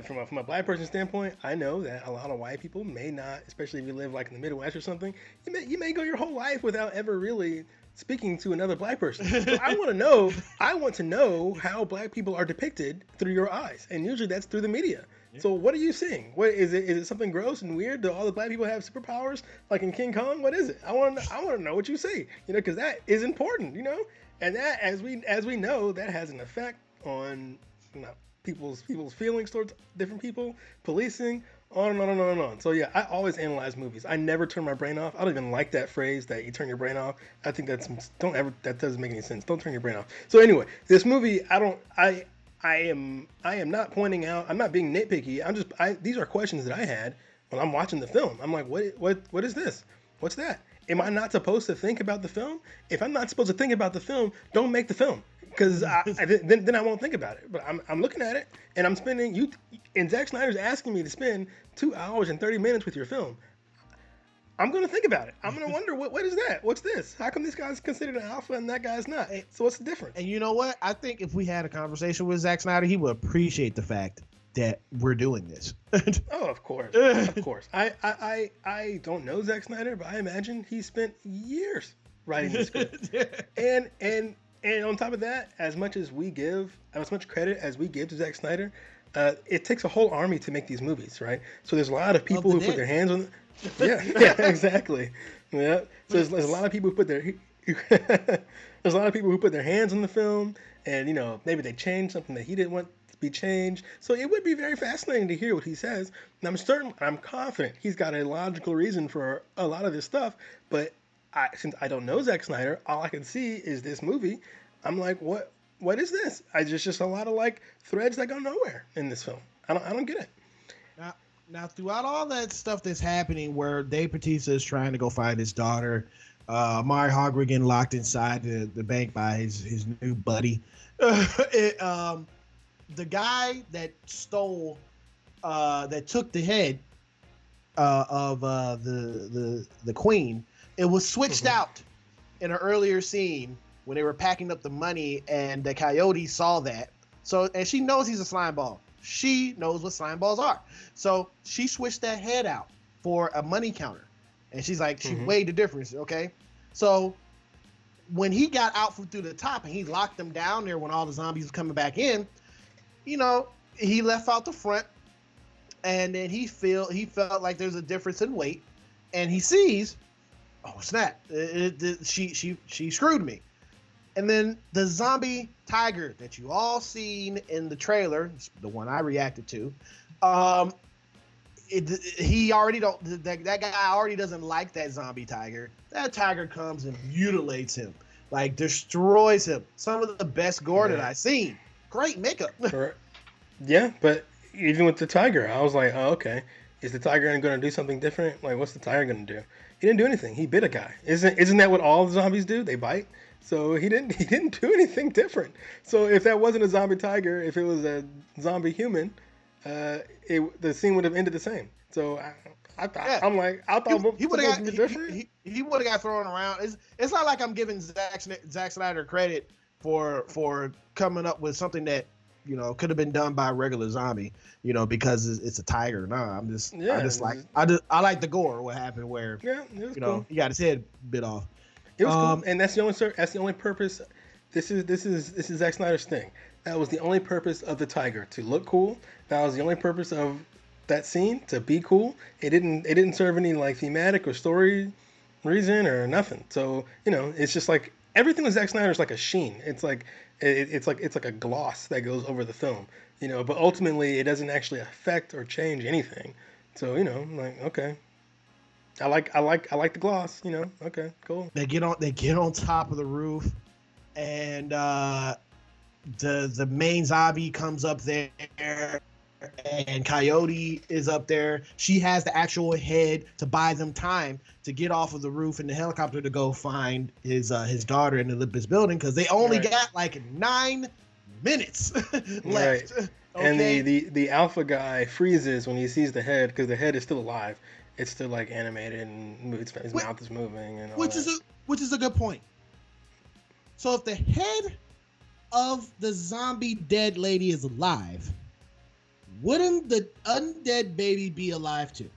from a black person standpoint, I know that a lot of white people may not, especially if you live like in the Midwest or something, you may go your whole life without ever really speaking to another black person. So I want to know how black people are depicted through your eyes, and usually that's through the media. Yeah. So what are you seeing? What is it? Is it something gross and weird? Do all the black people have superpowers like in King Kong? What is it? I want to know what you see. You know, because that is important. You know, and that as we know, that has an effect on people's feelings towards different people, policing, on and on and on and on. So yeah, I always analyze movies. I never turn my brain off. I don't even like that phrase that you turn your brain off. I think that doesn't make any sense. Don't turn your brain off. So anyway, this movie, I am not pointing out, I'm not being nitpicky. These are questions that I had when I'm watching the film. I'm like, what is this? What's that? Am I not supposed to think about the film? If I'm not supposed to think about the film, don't make the film. Because then I won't think about it. But I'm looking at it, and I'm spending and Zack Snyder's asking me to spend 2 hours and 30 minutes with your film. I'm going to think about it. I'm going to wonder, what is that? What's this? How come this guy's considered an alpha and that guy's not? So what's the difference? And you know what? I think if we had a conversation with Zack Snyder, he would appreciate the fact that we're doing this. Oh, of course. Of course. I don't know Zack Snyder, but I imagine he spent years writing the script. and on top of that, as much credit as we give to Zack Snyder, it takes a whole army to make these movies, right? So there's a lot of people who put their hands on. Yeah, exactly. Yeah. So there's a lot of people who put their there's a lot of people who put their hands on the film, and maybe they changed something that he didn't want to be changed. So it would be very fascinating to hear what he says. And I'm confident he's got a logical reason for a lot of this stuff. But since I don't know Zack Snyder, all I can see is this movie. I'm like, what is this? Just a lot of like threads that go nowhere in this film. I don't get it. Now, throughout all that stuff that's happening, where Dave Bautista is trying to go find his daughter, Mari Hogger getting locked inside the bank by his new buddy, the guy that stole, that took the head of the queen, it was switched out in an earlier scene when they were packing up the money, and the coyote saw that. So, and she knows he's a slime ball. She knows what slime balls are. So she switched that head out for a money counter. And she's like, she weighed the difference, okay? So when he got out from through the top and he locked them down there when all the zombies were coming back in, he left out the front, and then he felt like there's a difference in weight, and he sees, oh snap, she screwed me. And then the zombie tiger that you all seen in the trailer, the one I reacted to, that guy already doesn't like that zombie tiger. That tiger comes and mutilates him, like destroys him. Some of the best gore that I've seen. Great makeup. Yeah, but even with the tiger, I was like, oh, okay. Is the tiger going to do something different? Like, what's the tiger going to do? He didn't do anything. He bit a guy. Isn't that what all the zombies do? They bite. So he didn't do anything different. So if that wasn't a zombie tiger, if it was a zombie human, the scene would have ended the same. So I thought he would have got different. He would have got thrown around. It's not like I'm giving Zack Snyder credit for coming up with something that could have been done by a regular zombie, because it's a tiger. Nah, I like the gore. What happened where cool. He got his head bit off. It was cool, and that's the only purpose. This is Zack Snyder's thing. That was the only purpose of the tiger, to look cool. That was the only purpose of that scene, to be cool. It didn't serve any like thematic or story reason or nothing. So it's just like everything with Zack Snyder is like a sheen. It's like a gloss that goes over the film. But ultimately it doesn't actually affect or change anything. So I'm like, okay. I like the gloss, Okay, cool. They get on top of the roof, and the main zombie comes up there, and Coyote is up there. She has the actual head to buy them time to get off of the roof in the helicopter to go find his daughter in the Olympus building, because they only got like 9 minutes left. Right. Okay? And the alpha guy freezes when he sees the head, because the head is still alive. It's still like animated and his mouth is moving and all which is a good point. So if the head of the zombie dead lady is alive, wouldn't the undead baby be alive too?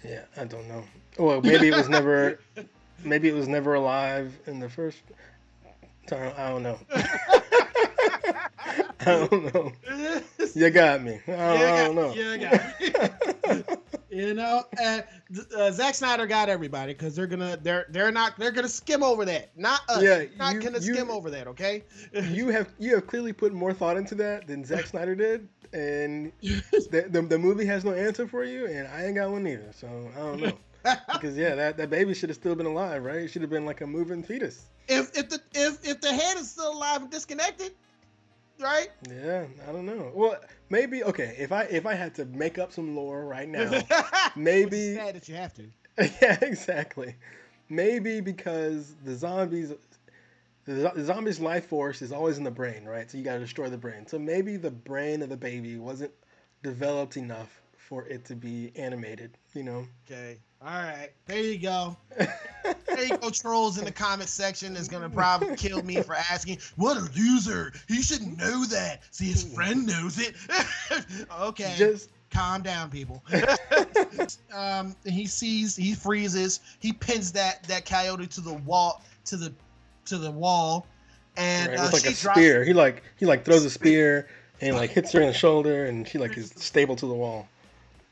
Yeah, I don't know. Well, maybe it was never alive in the first time. I don't know. I don't know. You got me. I don't know. You got me. Zack Snyder got everybody, because they're gonna skim over that. Not us. Yeah, not gonna skim over that. Okay. you have clearly put more thought into that than Zack Snyder did, and the movie has no answer for you, and I ain't got one either. So I don't know. Because that baby should have still been alive, right? It should have been like a moving fetus. If the head is still alive and disconnected, right? Yeah, I don't know. Well, maybe if I had to make up some lore right now, maybe sad that you have to. Yeah, exactly. Maybe because the zombies' life force is always in the brain, right? So you got to destroy the brain. So maybe the brain of the baby wasn't developed enough for it to be animated. Okay. All right, there you go. There you go, trolls in the comment section is gonna probably kill me for asking, what a loser. He should know that. See, his friend knows it. Okay. Just calm down, people. He freezes, he pins that coyote to the wall, and Right, it's like a spear. He throws a spear and like hits her in the shoulder, and she like is stable to the wall.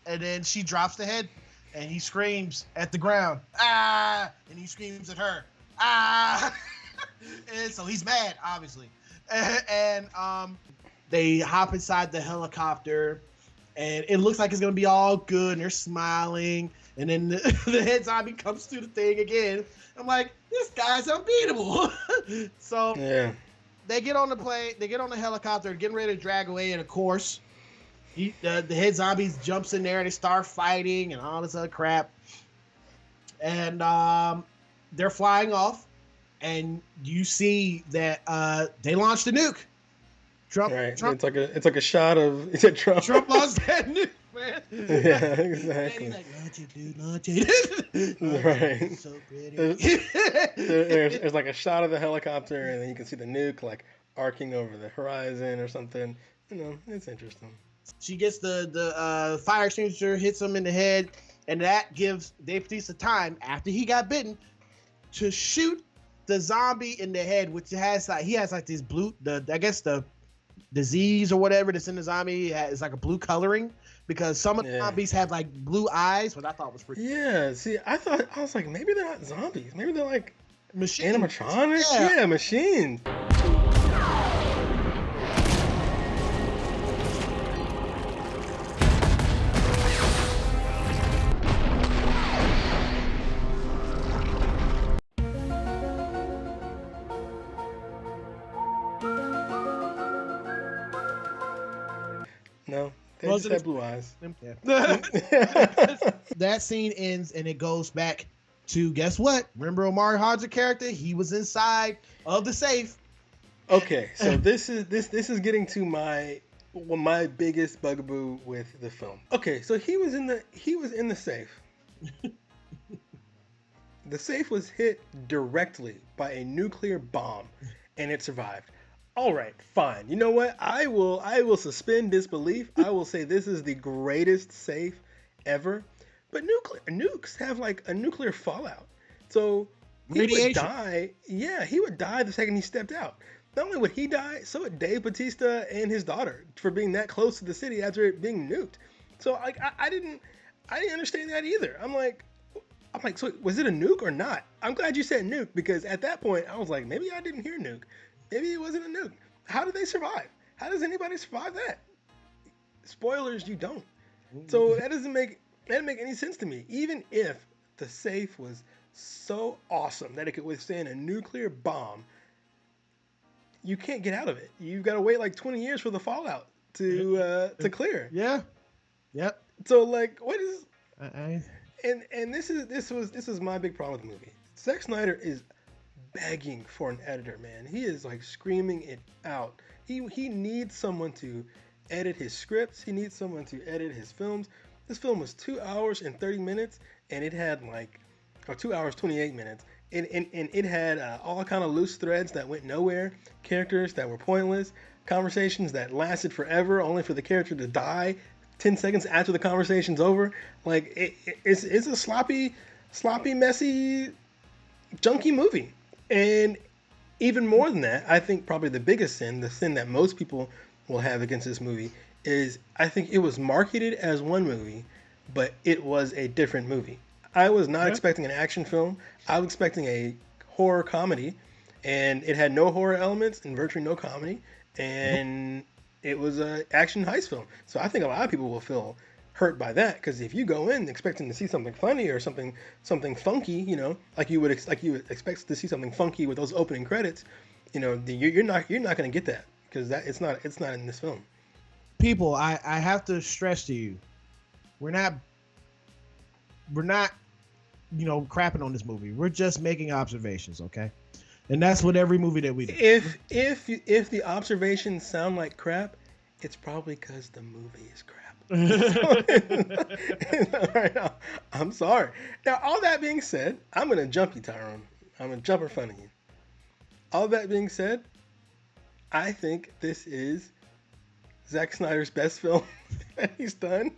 And then she drops the head, and he screams at the ground, ah! And he screams at her, ah! And so he's mad, obviously. And they hop inside the helicopter, and it looks like it's gonna be all good, and they're smiling. And then the head zombie comes through the thing again. I'm like, this guy's unbeatable. So yeah, they get on the plane, they get on the helicopter, getting ready to drag away, and of course, the head zombie jumps in there and they start fighting and all this other crap. And they're flying off, and you see that they launched a nuke. Trump. It's like a shot of Trump. Trump launched that nuke, man. Yeah, exactly. And he's like, launch it, dude, launch it. Right. So pretty. There's like a shot of the helicopter, and then you can see the nuke like arcing over the horizon or something. You know, it's interesting. She gets the fire extinguisher, hits him in the head, and that gives Dave Bautista time after he got bitten to shoot the zombie in the head, which has like this blue, the disease or whatever that's in the zombie is like a blue coloring, because some of the zombies have like blue eyes, but I thought was pretty. Yeah, see, I was like, maybe they're not zombies, maybe they're like machines, animatronics. Yeah, machines. No, they just have blue eyes. Yeah. That scene ends, and it goes back to, guess what? Remember Omari Hard's character? He was inside of the safe. Okay, so this is getting to my biggest bugaboo with the film. Okay, so he was in the safe. The safe was hit directly by a nuclear bomb, and it survived. All right, fine. You know what? I will suspend disbelief. I will say this is the greatest safe ever. But nukes have like a nuclear fallout. So he would die. Yeah, he would die the second he stepped out. Not only would he die, so would Dave Bautista and his daughter for being that close to the city after it being nuked. So like I didn't understand that either. I'm like, so was it a nuke or not? I'm glad you said nuke, because at that point I was like, maybe I didn't hear nuke. Maybe it wasn't a nuke. How did they survive? How does anybody survive that? Spoilers, you don't. So that doesn't make any sense to me. Even if the safe was so awesome that it could withstand a nuclear bomb, you can't get out of it. You've got to wait like 20 years for the fallout to clear. Yeah. Yep. So like, what is? And this is my big problem with the movie. Zack Snyder is begging for an editor, man. He is like screaming it out. He needs someone to edit his scripts. He needs someone to edit his films. This film was 2 hours and 30 minutes, and it had 2 hours 28 minutes. And it had all kind of loose threads that went nowhere, characters that were pointless, conversations that lasted forever, only for the character to die 10 seconds after the conversation's over. Like it's a sloppy, messy, junky movie. And even more than that, I think probably the biggest sin, the sin that most people will have against this movie, is I think it was marketed as one movie, but it was a different movie. I was not expecting an action film. I was expecting a horror comedy, and it had no horror elements and virtually no comedy, and it was an action heist film. So I think a lot of people will feel hurt by that, because if you go in expecting to see something funny or something funky, you know, like you would expect to see something funky with those opening credits, you know, you're not going to get that, because it's not in this film. People, I have to stress to you, we're not crapping on this movie. We're just making observations, okay? And that's what every movie that we do. If the observations sound like crap, it's probably because the movie is crap. All right, I'm sorry. Now, all that being said, I'm going to jump you, Tyrone. I'm going to jump in front of you. All that being said, I think this is Zack Snyder's best film that he's done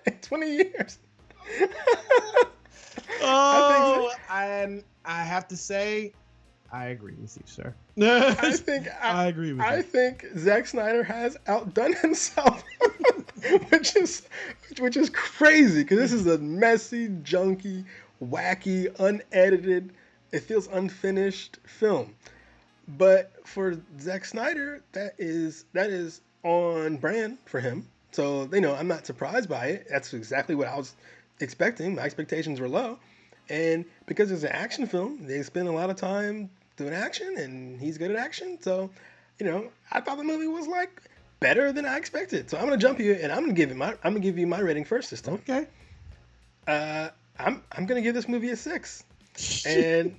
in 20 years. Oh, and I have to say, I agree with you, sir. I agree with you. I think Zack Snyder has outdone himself, which is crazy because this is a messy, junky, wacky, unedited. It feels unfinished film. But for Zack Snyder, that is on brand for him. So, I'm not surprised by it. That's exactly what I was expecting. My expectations were low. And because it's an action film, they spend a lot of time doing action, and he's good at action. So, I thought the movie was like better than I expected. So I'm gonna jump you, and I'm gonna give you my rating first this time. Okay. I'm gonna give this movie a 6. And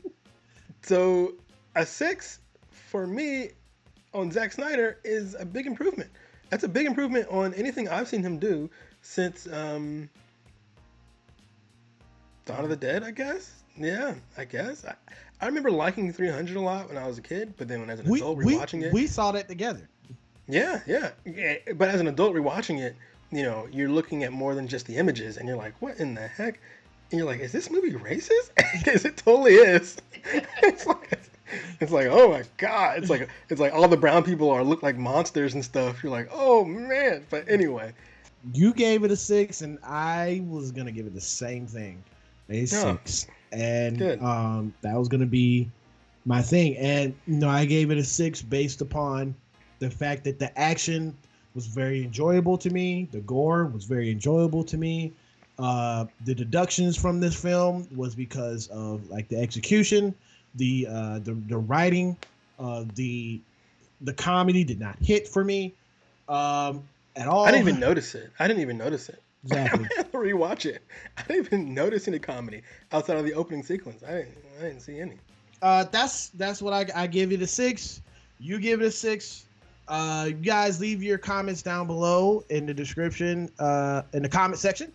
so a 6 for me on Zack Snyder is a big improvement. That's a big improvement on anything I've seen him do since Dawn of the Dead, I guess. Yeah, I guess. I remember liking 300 a lot when I was a kid, but then as an adult rewatching it, we saw that together. Yeah. But as an adult rewatching it, you're looking at more than just the images, and you're like, what in the heck? And you're like, is this movie racist? Because it totally is. It's like, oh my god! It's like all the brown people look like monsters and stuff. You're like, oh man! But anyway, you gave it a 6, and I was gonna give it the same thing, a 6, and good. That was gonna be my thing. And I gave it a 6 based upon the fact that the action was very enjoyable to me. The gore was very enjoyable to me. The deductions from this film was because of like the execution. The writing, the comedy did not hit for me at all. I didn't even notice it. Exactly. I had to rewatch it. I didn't even notice any comedy outside of the opening sequence. I didn't see any. That's what I give it a 6. You give it a 6. You guys leave your comments down below in the description, in the comment section.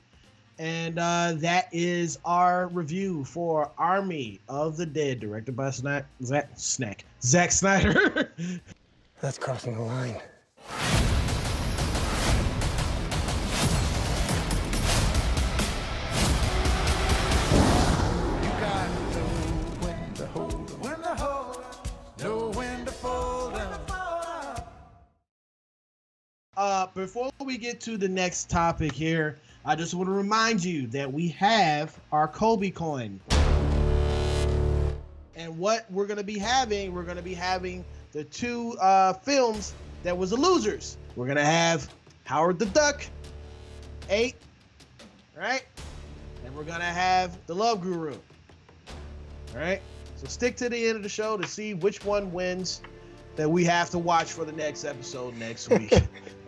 And that is our review for Army of the Dead, directed by Zack Snyder. That's crossing the line. You got to know when to hold 'em. Know when to fold 'em. Before we get to the next topic here, I just want to remind you that we have our Kobe coin. And what we're going to be having the 2 films that was the losers. We're going to have Howard the Duck, 8, right? And we're going to have The Love Guru. All right? So stick to the end of the show to see which one wins that we have to watch for the next episode next week.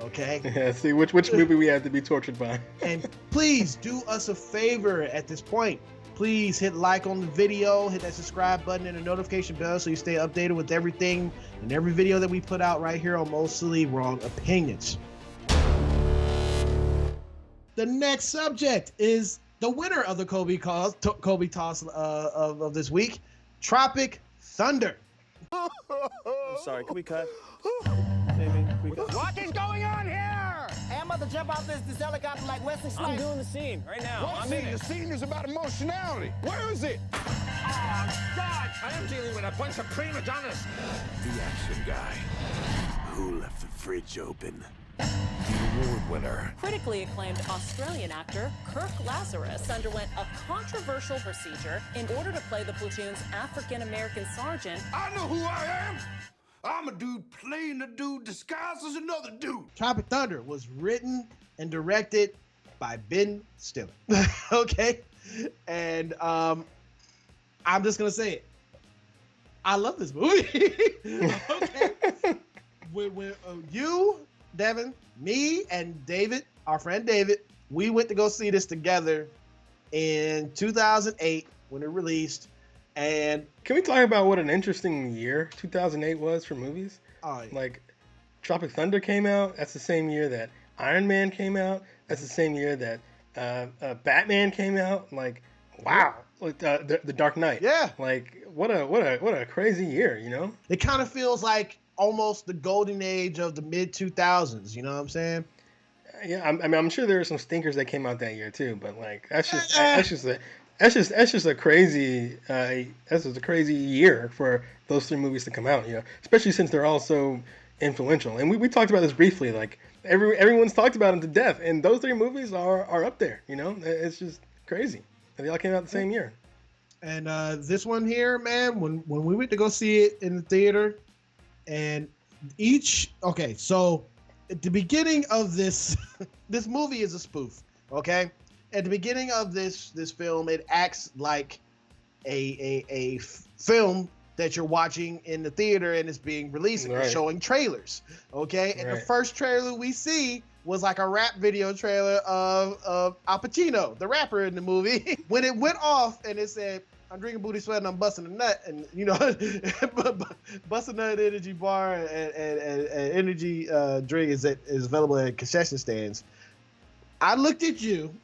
Okay? Yeah, see which movie we have to be tortured by. And please do us a favor at this point. Please hit like on the video, hit that subscribe button and the notification bell so you stay updated with everything and every video that we put out right here on Mostly Wrong Opinions. The next subject is the winner of the Kobe toss of this week, Tropic Thunder. I'm sorry, can we cut? Maybe we cut. What is going on here? Hey, I'm about to jump out this helicopter like Wesley Snipes. I'm doing the scene right now. What scene? The scene is about emotionality. Where is it? Oh, God! I am dealing with a bunch of prima donnas. The action guy who left the fridge open. The award winner. Critically acclaimed Australian actor Kirk Lazarus underwent a controversial procedure in order to play the platoon's African-American sergeant. I know who I am. I'm a dude playing a dude disguised as another dude. Tropic Thunder was written and directed by Ben Stiller. Okay? And I'm just going to say it. I love this movie. Okay? When you, Devin, me, and David, our friend David, we went to go see this together in 2008 when it released. And can we talk about what an interesting year 2008 was for movies? Oh, yeah. Like, Tropic Thunder came out. That's the same year that Iron Man came out. That's the same year that Batman came out. Like, wow, like the Dark Knight. Yeah. Like, what a crazy year, you know? It kind of feels like almost the golden age of the mid 2000s. You know what I'm saying? Yeah, I'm sure there are some stinkers that came out that year too, but like that's just a crazy year for those three movies to come out. Especially since they're all so influential. And we talked about this briefly. Like everyone's talked about them to death, and those three movies are up there. It's just crazy. They all came out the same year. And this one here, man, when we went to go see it in the theater, and so at the beginning of this this movie is a spoof. Okay, at the beginning of this film, it acts like a film that you're watching in the theater and it's being released and Right. showing trailers. Okay, and the Right. first trailer we see was like a rap video trailer of Al Pacino, the rapper in the movie. When it went off and it said, "I'm drinking booty sweat and I'm busting a nut," and busting nut energy bar and energy drink is available at concession stands. I looked at you.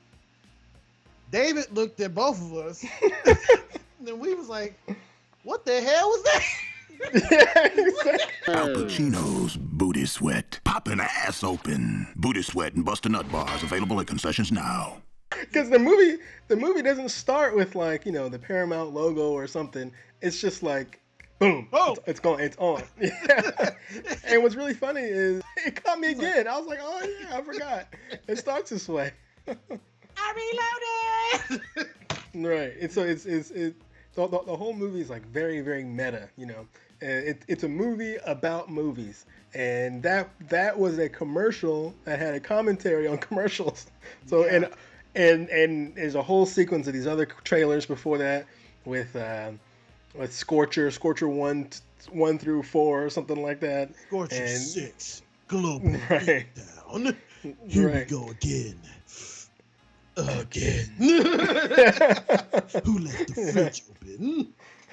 David looked at both of us. And then we was like, "What the hell was that?" Al Pacino's Booty Sweat. Popping ass open. Booty Sweat and Bust a Nut bars available at concessions now. Because the movie doesn't start with like the Paramount logo or something. It's just like boom, it's on. Yeah. And what's really funny is it caught me again. I was like, oh yeah, I forgot. It starts this way. I reloaded. Right. It's the whole movie is like very, very meta. It's a movie about movies, and that was a commercial that had a commentary on commercials. So Yeah. and there's a whole sequence of these other trailers before that with Scorcher 1 through 4 or something like that. Scorcher and, 6 global Right. down. Here Right. we go again. Again. Who left the fridge open?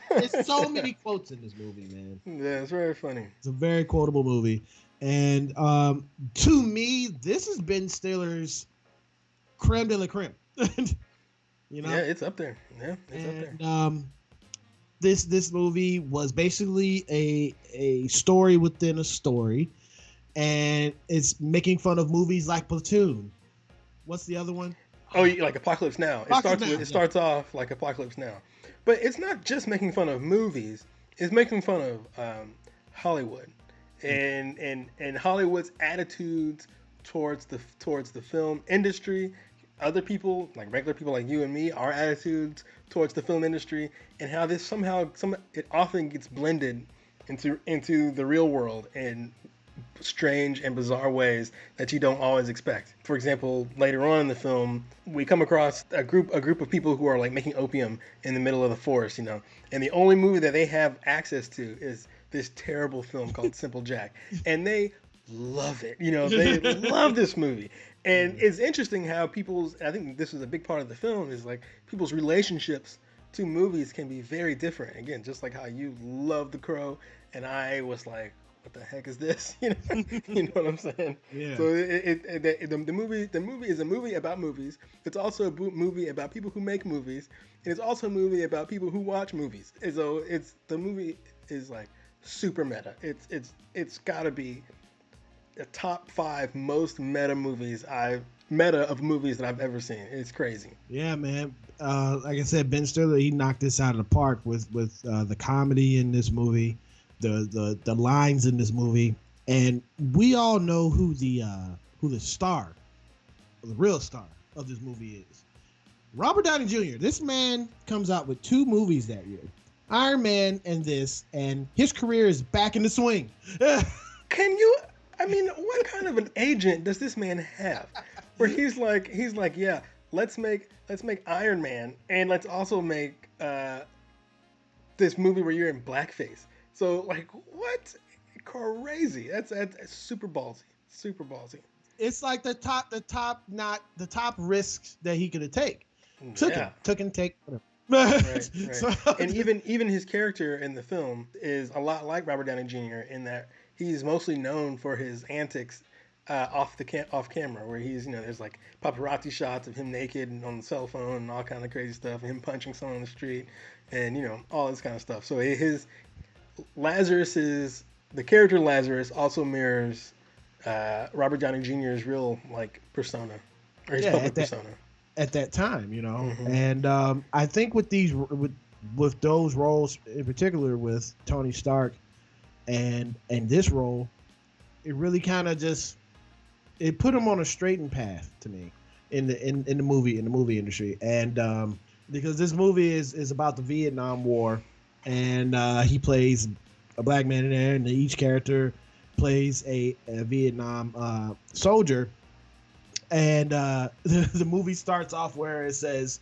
There's so many quotes in this movie, man. Yeah, it's very funny. It's a very quotable movie. And to me, this is Ben Stiller's creme de la creme. Yeah, it's up there. Yeah, it's up there. This movie was basically a story within a story, and it's making fun of movies like Platoon. What's the other one? Oh, like Apocalypse Now. It starts off like Apocalypse Now. But it's not just making fun of movies. It's making fun of Hollywood and Hollywood's attitudes towards the film industry. Other people, like regular people like you and me, our attitudes towards the film industry, and how this it often gets blended into the real world in strange and bizarre ways that you don't always expect. For example, later on in the film, we come across a group of people who are like making opium in the middle of the forest, and the only movie that they have access to is this terrible film called Simple Jack, and they love it. They love this movie. And it's interesting how I think this is a big part of the film, is like people's relationships to movies can be very different. Again, just like how you love The Crow and I was like, what the heck is this? You know what I'm saying? Yeah. So the movie is a movie about movies. It's also a movie about people who make movies, and it's also a movie about people who watch movies. And so the movie is like super meta. It's got to be the top 5 most meta of movies that I've ever seen. It's crazy. Yeah, man. Like I said, Ben Stiller, he knocked this out of the park with the comedy in this movie, the lines in this movie, and we all know who the star, the real star of this movie is. Robert Downey Jr. This man comes out with 2 movies that year, Iron Man and this, and his career is back in the swing. What kind of an agent does this man have? Where he's like, yeah, let's make Iron Man, and let's also make this movie where you're in blackface. So like, what? Crazy. That's super ballsy. Super ballsy. It's like the top risks that he could have taken. Took and take. Right. So, and even his character in the film is a lot like Robert Downey Jr. in that he's mostly known for his antics off camera, where he's there's like paparazzi shots of him naked and on the cell phone and all kind of crazy stuff, and him punching someone on the street, and all this kind of stuff. So his Lazarus's the character Lazarus also mirrors Robert Downey Jr.'s real like persona, or his public persona at that time, you know. And I think with those roles in particular, with Tony Stark and this role, it really kind of just put him on a straightened path to me in the movie industry. And because this movie is about the Vietnam War, and he plays a black man in there, and each character plays a Vietnam soldier. And the movie starts off where it says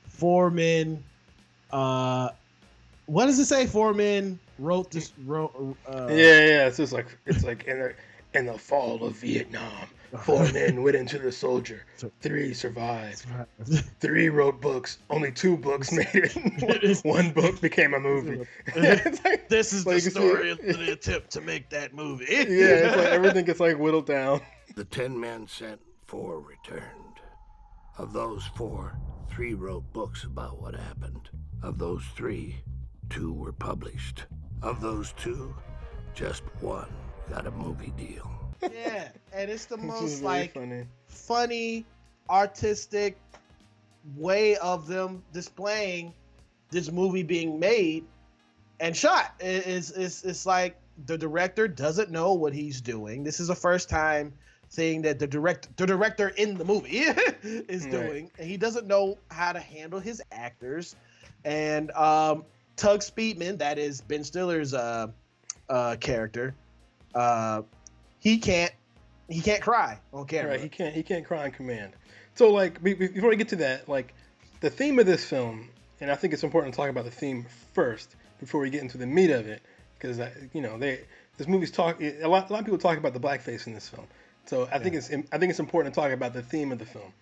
4 men. What does it say? 4 men wrote this. It's just like in the fall of Vietnam, 4 men went into the soldier. 3 survived. 3 wrote books. Only 2 books made it. 1 book became a movie. This is the story of the attempt to make that movie. It's like everything gets like whittled down. The 10 men sent, 4 returned. Of those 4, 3 wrote books about what happened. Of those 3, 2 were published. Of those 2, just 1 got a movie deal. Yeah, and it's the most like funny, artistic way of them displaying this movie being made and shot. It's like the director doesn't know what he's doing. This is the first time thing that the director in the movie is doing, and he doesn't know how to handle his actors. And Tug Speedman, that is Ben Stiller's character, he can't cry on camera. Right, he can't cry on command. So like before we get to that, like the theme of this film, and I think it's important to talk about the theme first before we get into the meat of it, because this movie's a lot of people talk about the blackface in this film. So I think it's important to talk about the theme of the film.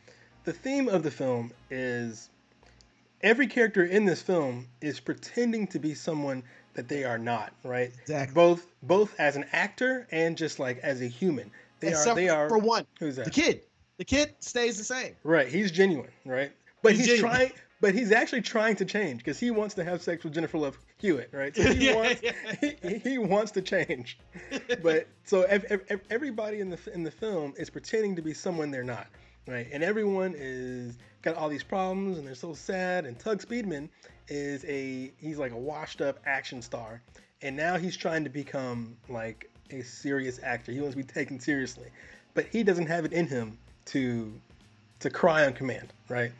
The theme of the film is every character in this film is pretending to be someone that they are not, right? Exactly. Both as an actor and just like as a human. They are for one. Who's that? The kid. The kid stays the same. Right. He's genuine, right? But he's trying. But he's actually trying to change because he wants to have sex with Jennifer Love Hewitt, right? So he wants to change. But so everybody in the film is pretending to be someone they're not, right? And everyone is got all these problems and they're so sad. And Tug Speedman he's like a washed up action star, and now he's trying to become like a serious actor. He wants to be taken seriously, but he doesn't have it in him to cry on command, right?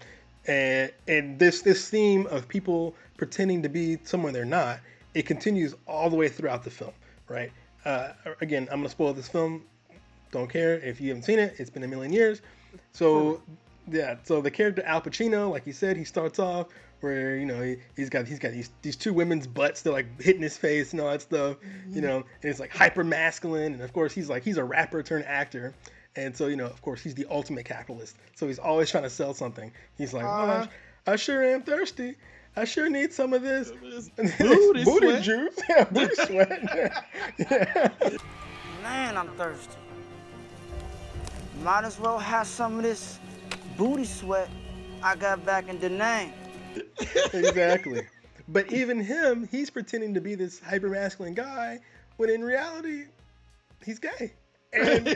And this theme of people pretending to be someone they're not, it continues all the way throughout the film, right? Again, I'm gonna spoil this film. Don't care if you haven't seen it. It's been a million years. So yeah, so the character Al Pacino, like you said, he starts off where he's got these 2 women's butts. They're like hitting his face and all that stuff, and it's like hyper masculine. And of course he's a rapper turned actor. And so, of course, he's the ultimate capitalist. So he's always trying to sell something. He's like, oh, I sure am thirsty. I sure need some of this booty juice. Yeah, booty sweat. Yeah. Man, I'm thirsty. Might as well have some of this booty sweat I got back in Da Nang. Exactly. But even him, he's pretending to be this hyper-masculine guy, when in reality, he's gay. And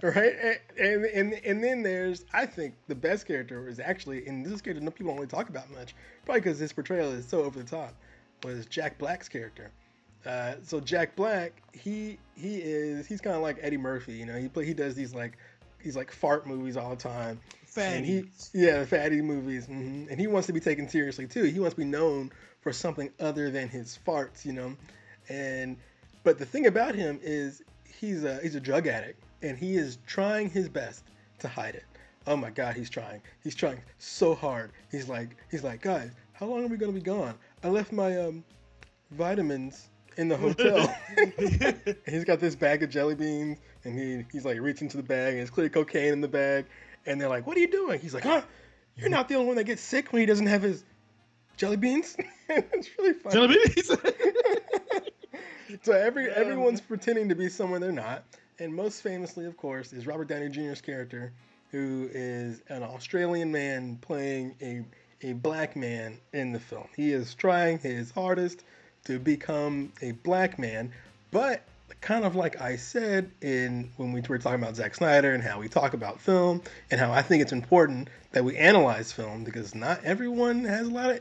right, and then there's, I think the best character is actually, and this character no people don't really talk about much, probably because his portrayal is so over the top, was Jack Black's character. So Jack Black, he's kind of like Eddie Murphy, he does these like fart movies all the time. Fatty movies, and he wants to be taken seriously too. He wants to be known for something other than his farts, but the thing about him is, he's a drug addict, and he is trying his best to hide it. Oh my God, he's trying so hard. He's like, guys, how long are we gonna be gone? I left my vitamins in the hotel. And he's got this bag of jelly beans, and he's like reaching to the bag, and there's clear cocaine in the bag. And they're like, what are you doing? He's like, you're not the only one that gets sick when he doesn't have his jelly beans. It's really funny. Jelly beans. So everyone's pretending to be someone they're not, and most famously, of course, is Robert Downey Jr.'s character, who is an Australian man playing a black man in the film. He is trying his hardest to become a black man. But kind of like I said when we were talking about Zack Snyder and how we talk about film and how I think it's important that we analyze film, because not everyone has a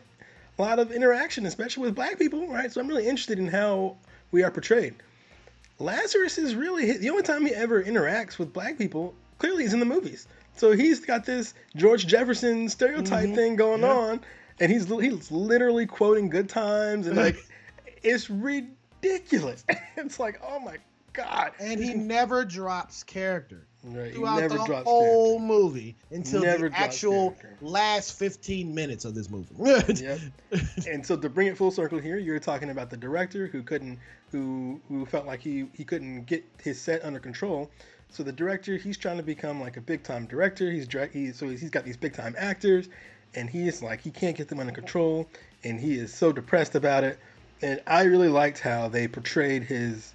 lot of interaction, especially with black people, right? So I'm really interested in how we are portrayed. Lazarus is really the only time he ever interacts with black people clearly is in the movies. So he's got this George Jefferson stereotype thing going on, and he's literally quoting Good Times, and like it's ridiculous. It's like, oh my God. And he never drops character. Right, throughout the whole movie until the actual last 15 minutes of this movie. Yep. And so to bring it full circle here, you're talking about the director who felt like he couldn't get his set under control. So the director, he's trying to become like a big time director. He's got these big time actors, and he's like, he can't get them under control, and he is so depressed about it. And I really liked how they portrayed his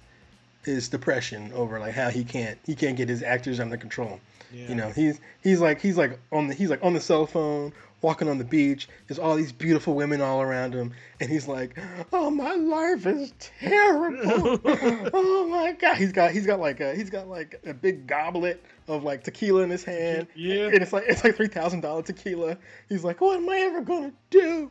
depression over like how he can't get his actors under control. Yeah. You know, he's like on the cell phone, walking on the beach. There's all these beautiful women all around him, and he's like, "Oh, my life is terrible. Oh my God." He's got like a big goblet of like tequila in his hand. Yeah. And it's like $3,000 tequila. He's like, "What am I ever gonna do?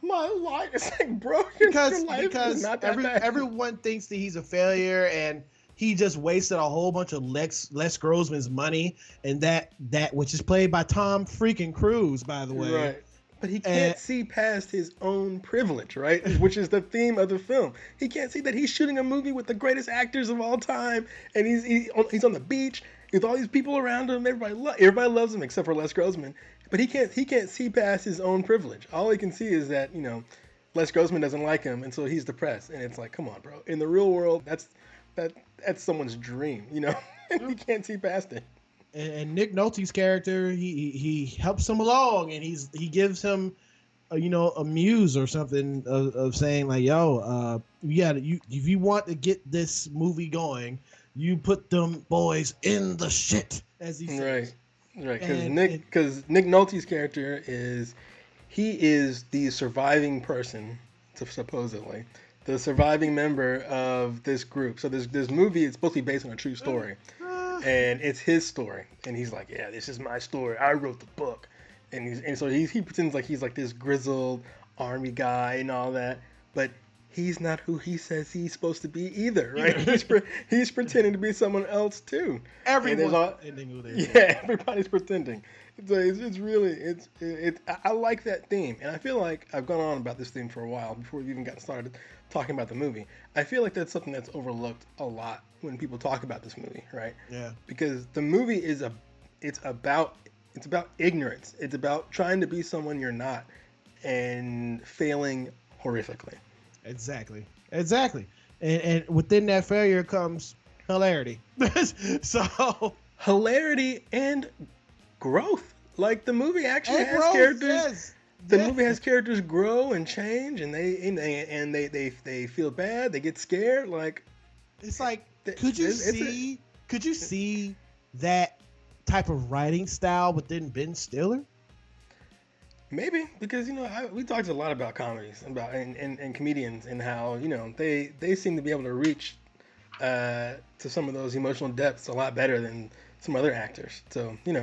My life." It's like, bro, because your life is not that bad. Everyone thinks that he's a failure, and he just wasted a whole bunch of Les Grossman's money, and that which is played by Tom freaking Cruise, by the way. Right. But he can't see past his own privilege, right? Which is the theme of the film. He can't see that he's shooting a movie with the greatest actors of all time, and he's on the beach with all these people around him. Everybody loves him except for Les Grossman. But he can't see past his own privilege. All he can see is that, you know, Les Grossman doesn't like him, and so he's depressed. And it's like, come on, bro. In the real world, that's someone's dream, you know. He can't see past it. And Nick Nolte's character, he helps him along, and he gives him, a muse or something of saying like, yo, if you want to get this movie going, you put them boys in the shit, as he says. Right, because Nick Nolte's character is the surviving person, supposedly, the surviving member of this group. So this movie is supposed to be based on a true story, and it's his story. And he's like, yeah, this is my story. I wrote the book, and so he pretends like he's like this grizzled army guy and all that, but he's not who he says he's supposed to be either, right? He's pretending to be someone else too. Everyone's pretending who they are. Yeah, everybody's pretending. I like that theme, and I feel like I've gone on about this theme for a while before we even got started talking about the movie. I feel like that's something that's overlooked a lot when people talk about this movie, right? Yeah. Because the movie it's about ignorance. It's about trying to be someone you're not and failing horrifically. Exactly. And within that failure comes hilarity. So hilarity and growth. Like the movie actually has characters. Yes. The movie has characters grow and change, and they feel bad. They get scared. Like it's like, could you see that type of writing style within Ben Stiller? Maybe, because we talked a lot about comedies and comedians and how they seem to be able to reach to some of those emotional depths a lot better than some other actors. So he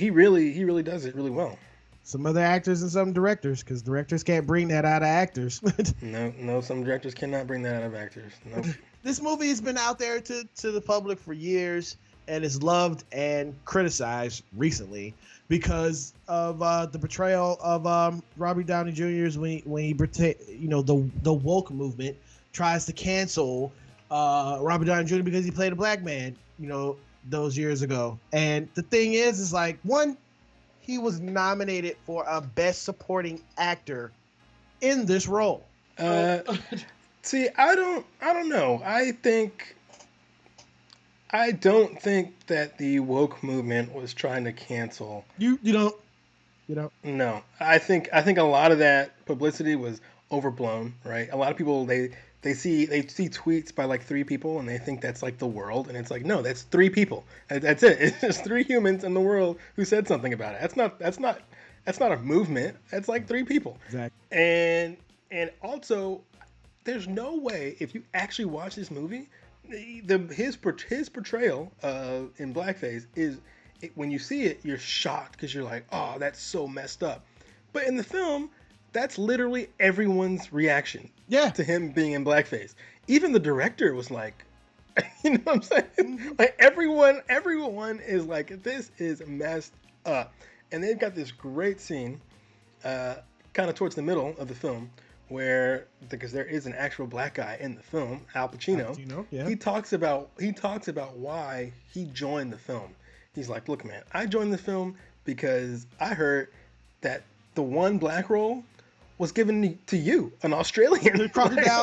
really does it really well. Some other actors and some directors, because directors can't bring that out of actors. No, some directors cannot bring that out of actors. Nope. This movie has been out there to the public for years, and is loved and criticized recently because of the portrayal of Robert Downey Jr. when he the woke movement tries to cancel Robert Downey Jr. because he played a black man, those years ago. And the thing is like, one, he was nominated for a Best Supporting Actor in this role. See, I don't know. I don't think that the woke movement was trying to cancel. You don't. No, I think a lot of that publicity was overblown, right? A lot of people they see tweets by like 3 people and they think that's like the world, and it's like, no, that's 3 people. That's it. It's just 3 humans in the world who said something about it. That's not a movement. That's like 3 people. Exactly. And And also, there's no way, if you actually watch this movie, his portrayal in blackface is, when you see it, you're shocked because you're like, oh, that's so messed up. But in the film, that's literally everyone's reaction to him being in blackface. Even the director was like, you know what I'm saying? Like everyone is like, this is messed up. And they've got this great scene, kind of towards the middle of the film, where, because there is an actual black guy in the film, Al Pacino. He talks about why he joined the film. He's like, look, man, I joined the film because I heard that the one black role was given to you, an Australian, a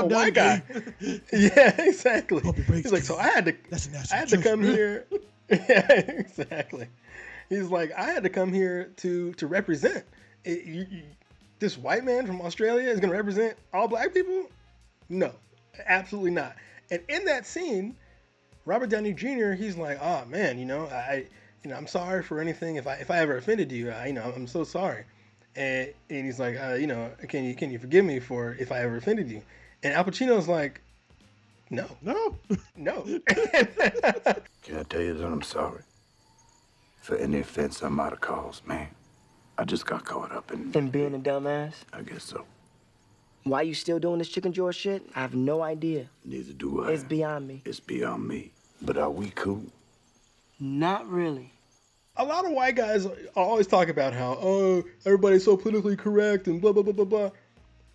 white guy. Yeah, exactly. He's like, so I had to come here. Yeah, exactly. He's like, I had to come here to represent. This white man from Australia is going to represent all black people? No, absolutely not. And in that scene, Robert Downey Jr., he's like, oh man, I'm sorry for anything if I ever offended you. I'm so sorry. And he's like, can you forgive me for if I ever offended you? And Al Pacino's like, no. Can I tell you that I'm sorry for any offense I might have caused, man? I just got caught up in being a dumbass? I guess so. Why you still doing this Chicken George shit? I have no idea. Neither do I. It's beyond me. It's beyond me. But are we cool? Not really. A lot of white guys always talk about how, oh, everybody's so politically correct and blah, blah, blah, blah, blah.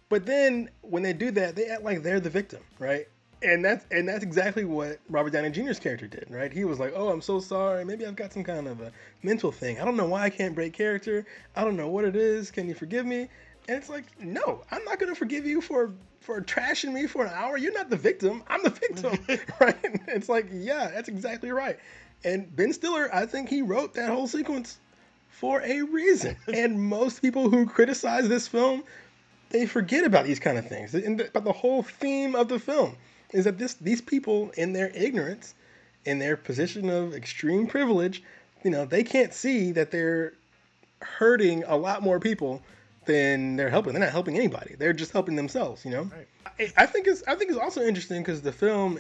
But then when they do that, they act like they're the victim, right? And that's exactly what Robert Downey Jr.'s character did, right? He was like, oh, I'm so sorry. Maybe I've got some kind of a mental thing. I don't know why I can't break character. I don't know what it is. Can you forgive me? And it's like, no, I'm not going to forgive you for trashing me for an hour. You're not the victim. I'm the victim, right? It's like, yeah, that's exactly right. And Ben Stiller, I think he wrote that whole sequence for a reason. And most people who criticize this film, they forget about these kind of things. But the whole theme of the film is that these people, in their ignorance, in their position of extreme privilege, they can't see that they're hurting a lot more people than they're helping. They're not helping anybody. They're just helping themselves, Right. I think it's also interesting because the film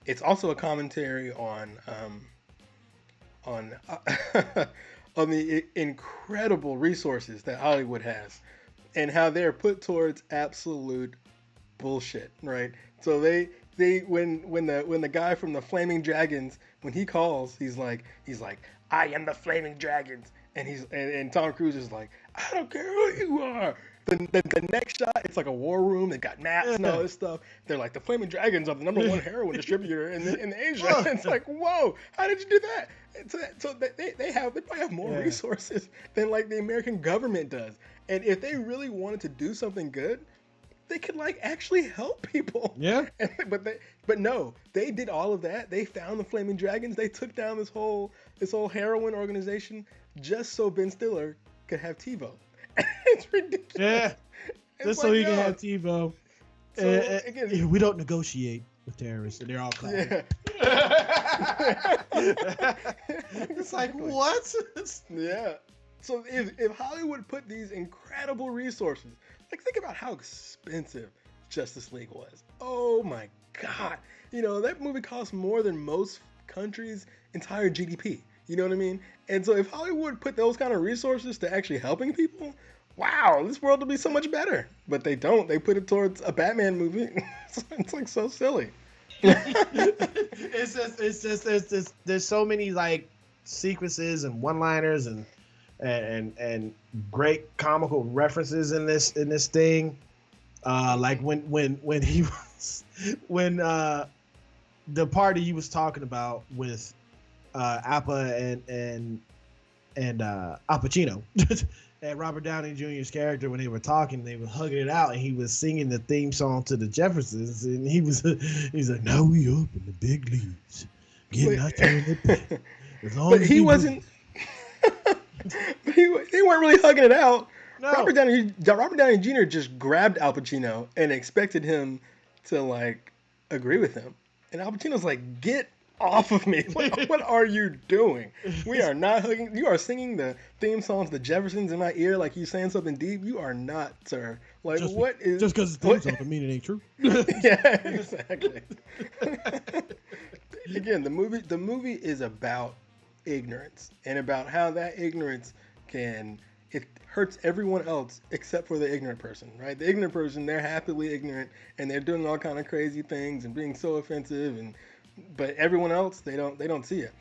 it's also a commentary on the incredible resources that Hollywood has and how they're put towards absolute bullshit, right? So when the guy from the Flaming Dragons, when he calls, he's like, I am the Flaming Dragons, and Tom Cruise is like, I don't care who you are. The next shot, it's like a war room. They've got maps and all this stuff. They're like, the Flaming Dragons are the #1 heroin distributor in Asia. It's like, whoa, how did you do that? So they probably have more resources than like the American government does. And if they really wanted to do something good, they could like actually help people. Yeah. But no, they did all of that. They found the Flaming Dragons. They took down this whole heroin organization just so Ben Stiller could have TiVo. It's ridiculous. Yeah. Just so he can have TiVo. So, again, we don't negotiate with terrorists, and they're all clapping. Yeah. It's like, what? Yeah. So if Hollywood put these incredible resources, like think about how expensive Justice League was. Oh my God. That movie cost more than most countries' entire GDP. You know what I mean? And so if Hollywood put those kind of resources to actually helping people, wow, this world would be so much better. But they don't. They put it towards a Batman movie. It's like so silly. It's just there's so many like sequences and one-liners and great comical references in this thing. Like when the party he was talking about with Appa and Al Pacino and Robert Downey Jr.'s character, when they were talking, they were hugging it out, and he was singing the theme song to the Jeffersons, and he's like, now we up in the big leagues, getting out there in the pen. But he wasn't. They weren't really hugging it out. No. Robert Downey Jr. just grabbed Al Pacino and expected him to like agree with him, and Al Pacino's like, get off of me. What are you doing? We are not hugging. You are singing the theme song to the Jeffersons in my ear like you're saying something deep. You are not, sir. Like, just is... Just because it's theme song doesn't mean it ain't true. Yeah, exactly. Again, the movie is about ignorance and about how that ignorance it hurts everyone else except for the ignorant person, right? The ignorant person, they're happily ignorant and they're doing all kind of crazy things and being so offensive, but everyone else, they don't see it.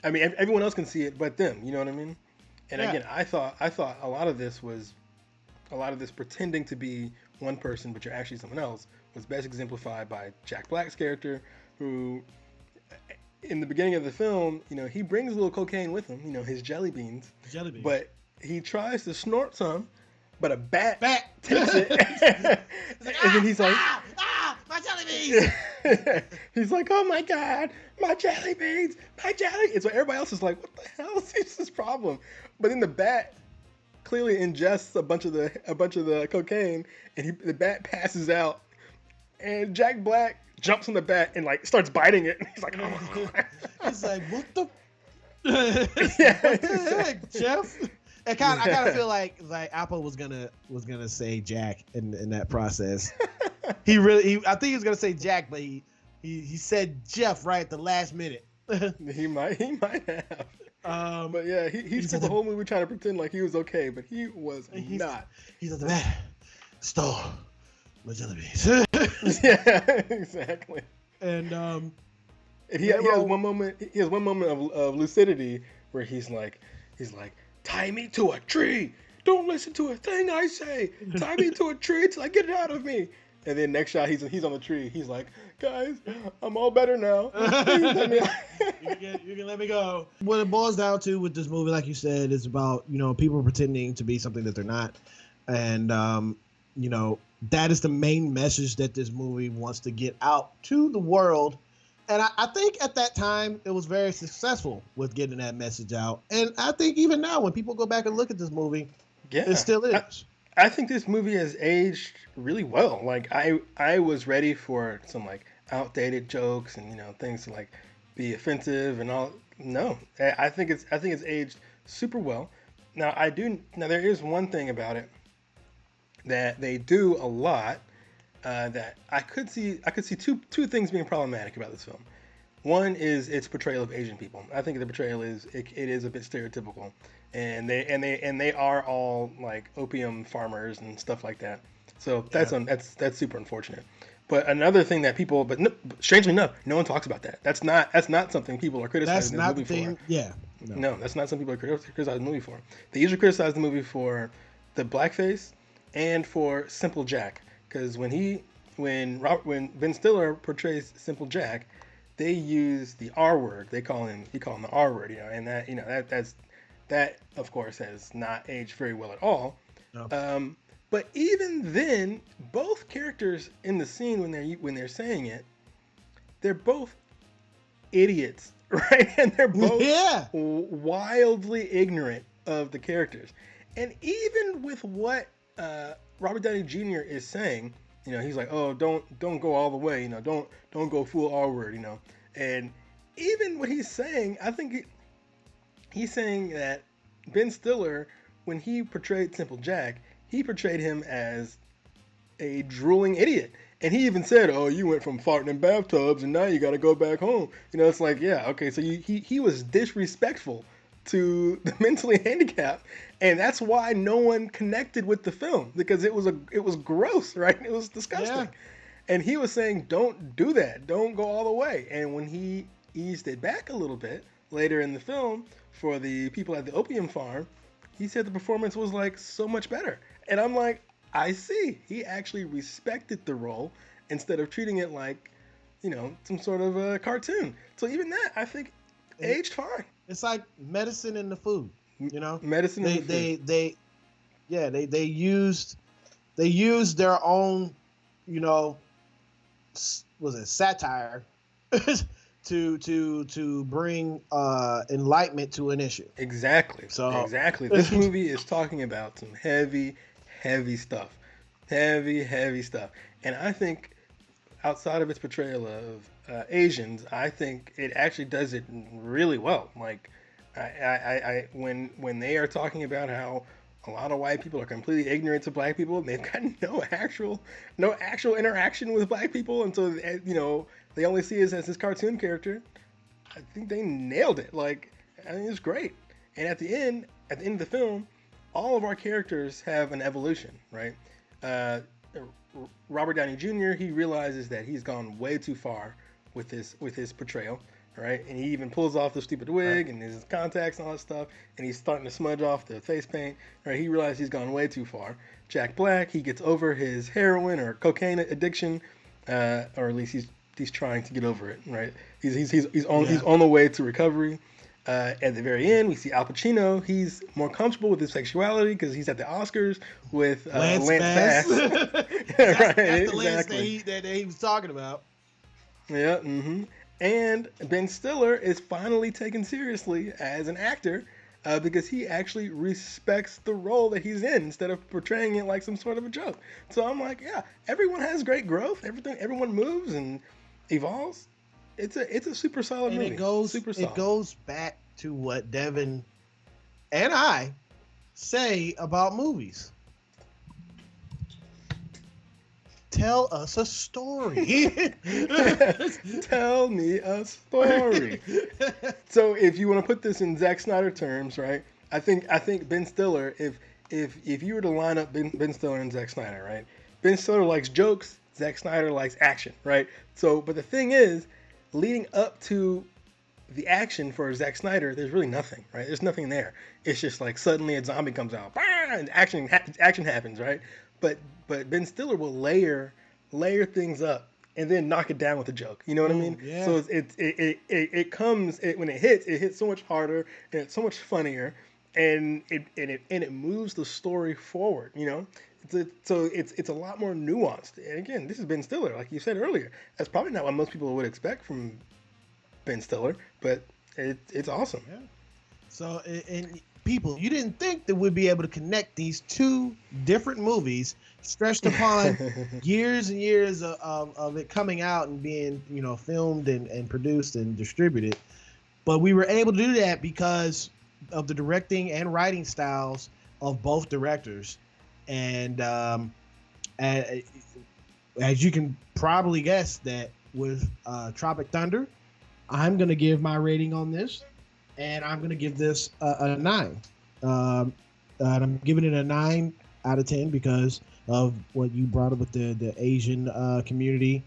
I mean, everyone else can see it but them, you know what I mean? And again, I thought a lot of this pretending to be one person but you're actually someone else was best exemplified by Jack Black's character, who in the beginning of the film, he brings a little cocaine with him, his jelly beans. But he tries to snort some, but a bat takes it. And then he's like, my jelly beans! He's like, oh my God, my jelly beans, my jelly. And so everybody else is like, what the hell is this problem? But then the bat clearly ingests a bunch of the cocaine, and the bat passes out. And Jack Black jumps on the bat and like starts biting it. He's like, oh. He's like, what the? Yeah, what the heck, Jeff? I kind of feel like Apple was gonna say Jack in that process. I think he was gonna say Jack, but he said Jeff right at the last minute. he might have. But yeah, he spent the whole movie trying to pretend like he was okay, but he was not. He's at the back. Stole my jelly beans. Yeah, exactly. And he has one moment of lucidity where he's like, tie me to a tree. Don't listen to a thing I say. Tie me to a tree till I get it out of me. And then next shot, he's on the tree. He's like, guys, I'm all better now. You can let me go. What it boils down to with this movie, like you said, is about, people pretending to be something that they're not. And, that is the main message that this movie wants to get out to the world. And I think at that time, it was very successful with getting that message out. And I think even now, when people go back and look at this movie, it still is. I think this movie has aged really well. Like, I was ready for some, like, outdated jokes and, things to, like, be offensive and all. No. I think it's aged super well. Now, there is one thing about it that they do a lot that I could see two things being problematic about this film. One is its portrayal of Asian people. I think the portrayal is a bit stereotypical, and they are all like opium farmers and stuff like that. So that's super unfortunate. But another thing that people, strangely enough, no one talks about that. That's not something people are criticizing the movie for. Yeah. No, that's not something people are criticizing the movie for. They usually criticize the movie for the blackface and for Simple Jack, because when Ben Stiller portrays Simple Jack, they use the R word. He call him the R word, and that of course has not aged very well at all. No. But even then, both characters in the scene when they're saying it, they're both idiots, right? And they're both wildly ignorant of the characters. And even with what Robert Downey Jr. is saying, he's like, oh, don't go all the way, don't go full R word, And even what he's saying, I think he's saying that Ben Stiller, when he portrayed Simple Jack, he portrayed him as a drooling idiot. And he even said, oh, you went from farting in bathtubs and now you got to go back home. It's like, yeah, okay. So he was disrespectful to the mentally handicapped. And that's why no one connected with the film, because it was gross, right? It was disgusting. Yeah. And he was saying, don't do that. Don't go all the way. And when he eased it back a little bit later in the film for the people at the opium farm, he said the performance was like so much better. And I'm like, I see. He actually respected the role instead of treating it like, some sort of a cartoon. So even that, I think, aged fine. It's like medicine in the food, Medicine in the food. They used their own, satire to bring enlightenment to an issue. Exactly. Exactly. This movie is talking about some heavy stuff. Heavy stuff. And I think outside of its portrayal of Asians, I think it actually does it really well. Like, when they are talking about how a lot of white people are completely ignorant to black people, and they've got no actual interaction with black people, and so they only see us as this cartoon character. I think they nailed it. Like, I think it's great. And at the end of the film, all of our characters have an evolution, right? Robert Downey Jr., he realizes that he's gone way too far with his portrayal, right? And he even pulls off the stupid wig and his contacts and all that stuff, and he's starting to smudge off the face paint, right? He realizes he's gone way too far. Jack Black, he gets over his heroin or cocaine addiction, or at least he's trying to get over it, right? He's on the way to recovery. At the very end, we see Al Pacino. He's more comfortable with his sexuality because he's at the Oscars with Lance Bass. That's the Lance that he was talking about. Yeah. Mm-hmm. And Ben Stiller is finally taken seriously as an actor because he actually respects the role that he's in instead of portraying it like some sort of a joke. So I'm like, yeah, everyone has great growth. Everyone moves and evolves. It's a super solid movie. It goes back to what Devin and I say about movies. Tell us a story. Tell me a story. So if you want to put this in Zack Snyder terms, right? I think Ben Stiller, if you were to line up Ben Stiller and Zack Snyder, right? Ben Stiller likes jokes, Zack Snyder likes action, right? So, but the thing is, leading up to the action for Zack Snyder, there's really nothing, right? There's nothing there. It's just like suddenly a zombie comes out, and action happens, right? But Ben Stiller will layer things up and then knock it down with a joke. You know what I mean? Yeah. So when it hits so much harder and it's so much funnier, and it moves the story forward. You know. So it's a lot more nuanced. And again, this is Ben Stiller, like you said earlier. That's probably not what most people would expect from Ben Stiller, but it's awesome. Yeah. So, and people, you didn't think that we'd be able to connect these two different movies stretched upon years and years of it coming out and being, filmed and produced and distributed. But we were able to do that because of the directing and writing styles of both directors. And as you can probably guess, that with Tropic Thunder, I'm going to give my rating on this, and I'm going to give this a 9. And I'm giving it a 9 out of 10 because of what you brought up with the Asian community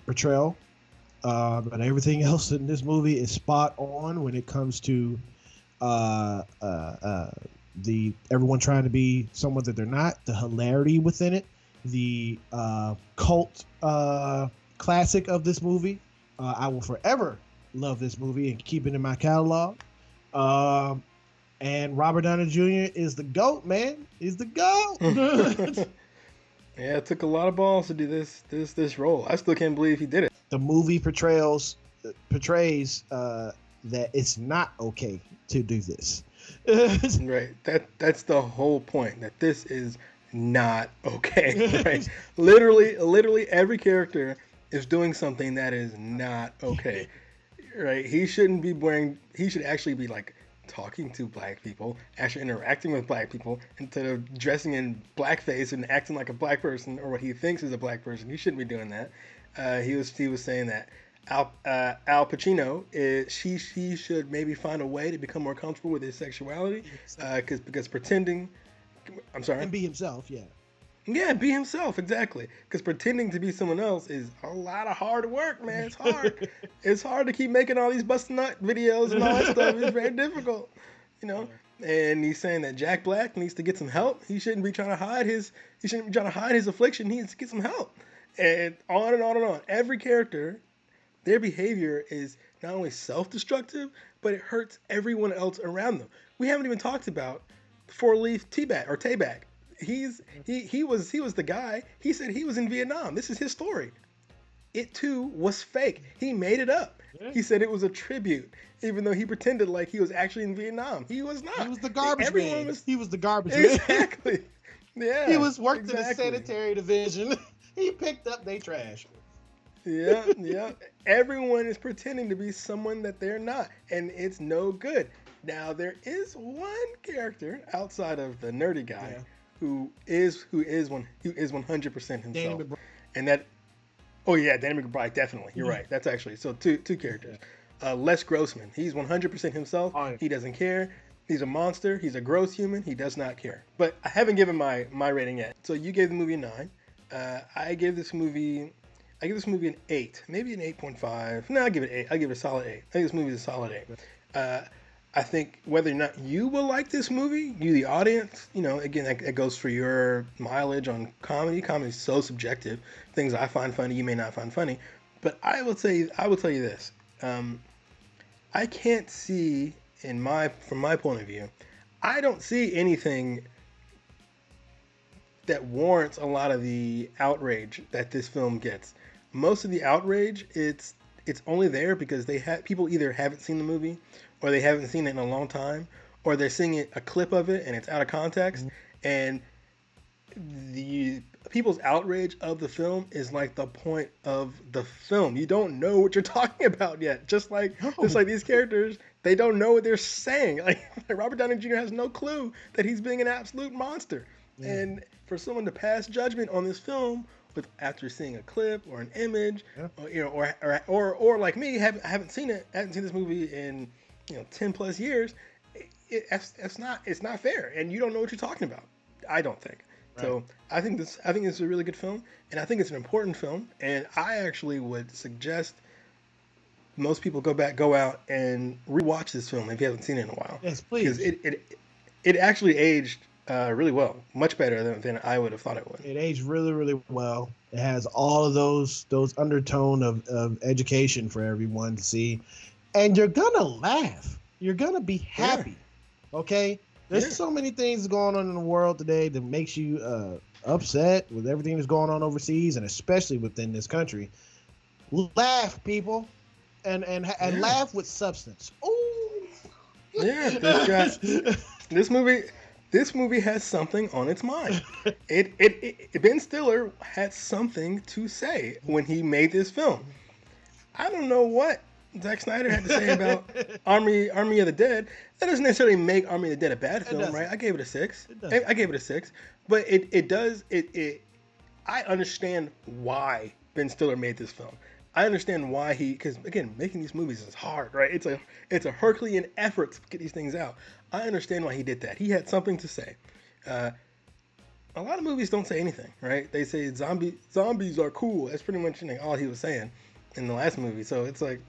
portrayal. But everything else in this movie is spot on when it comes to everyone trying to be someone that they're not, the hilarity within it, the cult classic of this movie. I will forever love this movie and keep it in my catalog. And Robert Downey Jr. is the GOAT, man. He's the GOAT. Yeah, it took a lot of balls to do this role. I still can't believe he did it. The movie portrays that it's not okay to do this. Right. That's the whole point. That this is not okay. Right. Literally every character is doing something that is not okay. Right. He should actually be like talking to black people, actually interacting with black people, instead of dressing in blackface and acting like a black person or what he thinks is a black person. He shouldn't be doing that. He was saying that Al Pacino she should maybe find a way to become more comfortable with his sexuality, because pretending, I'm sorry, and be himself, yeah, be himself, exactly, because pretending to be someone else is a lot of hard work, man. It's hard. It's hard to keep making all these busting nut videos and all that stuff. It's very difficult, And he's saying that Jack Black needs to get some help. He shouldn't be trying to hide his affliction. He needs to get some help, and on and on and on. Every character, their behavior is not only self-destructive, but it hurts everyone else around them. We haven't even talked about four-leaf teabag or Tay-Bag. He was the guy. He said he was in Vietnam. This is his story. It too was fake. He made it up. Yeah. He said it was a tribute, even though he pretended like he was actually in Vietnam. He was not. He was the garbage man. He was the garbage man. Exactly. Yeah, He was worked exactly. in the sanitary division. He picked up they trash. Yeah. Everyone is pretending to be someone that they're not, and it's no good. Now there is one character outside of the nerdy guy who is 100% himself, and that. Oh yeah, Danny McBride, definitely. You're right. That's actually so two characters. Les Grossman, he's 100% himself. He doesn't care. He's a monster. He's a gross human. He does not care. But I haven't given my rating yet. So you gave the movie a 9. I give this movie an 8, maybe an 8.5. No, I give it 8. I give it a solid 8. I think this movie is a solid 8. I think whether or not you will like this movie, you the audience, again, that goes for your mileage on comedy. Comedy is so subjective. Things I find funny, you may not find funny. But I will tell you this. I can't see from my point of view, I don't see anything that warrants a lot of the outrage that this film gets. Most of the outrage, it's only there because people either haven't seen the movie, or they haven't seen it in a long time, or they're seeing a clip of it and it's out of context. And the people's outrage of the film is like the point of the film. You don't know what you're talking about yet. Just like these characters, they don't know what they're saying. Like Robert Downey Jr. has no clue that he's being an absolute monster. Yeah. And for someone to pass judgment on this film after seeing a clip or an image, or like me, haven't seen this movie in 10 plus years, it's not fair, and you don't know what you're talking about. I don't think. Right. So I think this is a really good film, and I think it's an important film, and I actually would suggest most people go out and rewatch this film if you haven't seen it in a while. Yes, please. Because it actually aged really well, much better than I would have thought it would. It aged really, really well. It has all of those undertone of education for everyone to see, and you're gonna laugh. You're gonna be happy. Yeah. Okay. There's so many things going on in the world today that makes you upset with everything that's going on overseas, and especially within this country. Laugh, people, and laugh with substance. Ooh. Yeah, this movie has something on its mind. Ben Stiller had something to say when he made this film. I don't know what Zack Snyder had to say about Army of the Dead. That doesn't necessarily make Army of the Dead a bad film, right? I gave it a 6. I gave it a 6, but it does. I understand why Ben Stiller made this film. I understand why because again, making these movies is hard, right? It's a Herculean effort to get these things out. I understand why he did that. He had something to say. A lot of movies don't say anything, right? They say zombies are cool. That's pretty much all he was saying in the last movie. So it's like,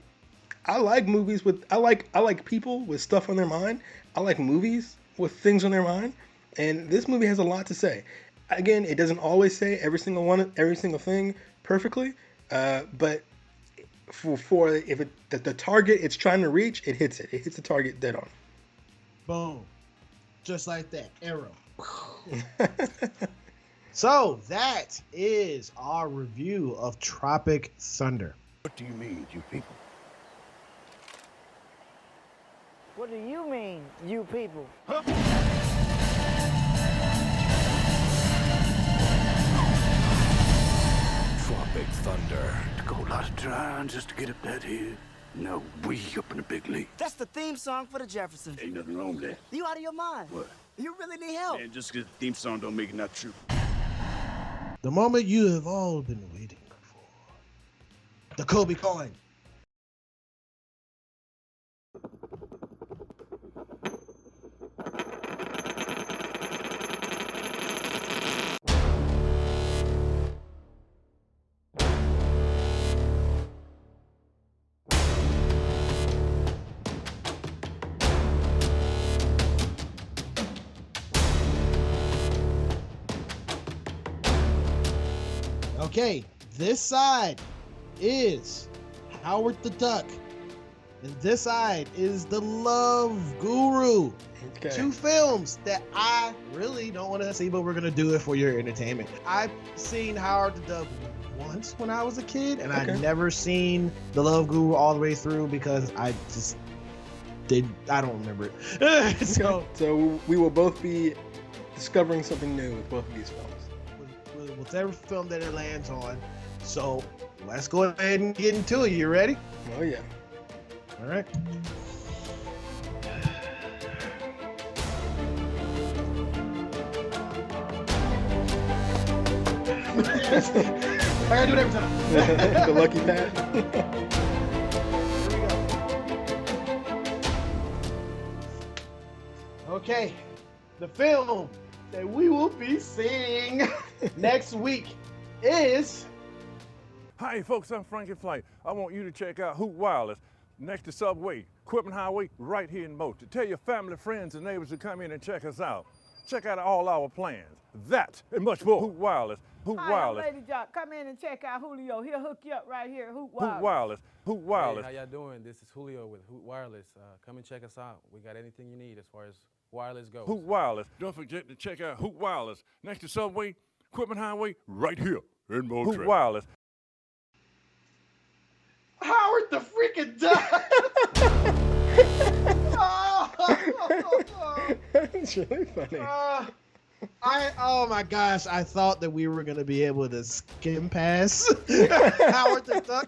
I like movies I like people with stuff on their mind. I like movies with things on their mind, and this movie has a lot to say. Again, it doesn't always say every single thing perfectly, but for the target it's trying to reach, it hits it. It hits the target dead on. Boom. Just like that. Arrow. So that is our review of Tropic Thunder. What do you mean, you people? What do you mean, you people? Huh? Tropic Thunder. To go a lot of trying just to get up that hill. Now we up in the big league. That's the theme song for the Jeffersons. Ain't nothing wrong with that. You out of your mind? What? You really need help. Man, just because the theme song don't make it not true. The moment you have all been waiting for. The Kobe coin. Okay, this side is Howard the Duck, and this side is The Love Guru. Okay. 2 films that I really don't want to see, but we're going to do it for your entertainment. I've seen Howard the Duck once when I was a kid, and I've never seen The Love Guru all the way through because I don't remember it. So we will both be discovering something new with both of these films. With every film that it lands on. So let's go ahead and get into it. You ready? Oh yeah. All right. I gotta do it every time. The lucky pad. Okay, the film that we will be seeing next week is... Hi folks, I'm Frankie Flight. I want you to check out Hoot Wireless next to Subway, Equipment Highway, right here in Motor. Tell your family, friends, and neighbors to come in and check us out. Check out all our plans. That and much more. Hoot Wireless. Hoot Wireless. Lady Jock. Come in and check out Julio. He'll hook you up right here. Hoot Wireless. Hoot Wireless. Hoot Wireless. Hey, how y'all doing? This is Julio with Hoot Wireless. Come and check us out. We got anything you need as far as wireless goes. Hoot Wireless. Don't forget to check out Hoot Wireless next to Subway, Equipment Highway, right here in Motor. Hoot Wireless. Howard the freaking Duck! It's really funny. Oh my gosh, I thought that we were gonna be able to skim past Howard the Duck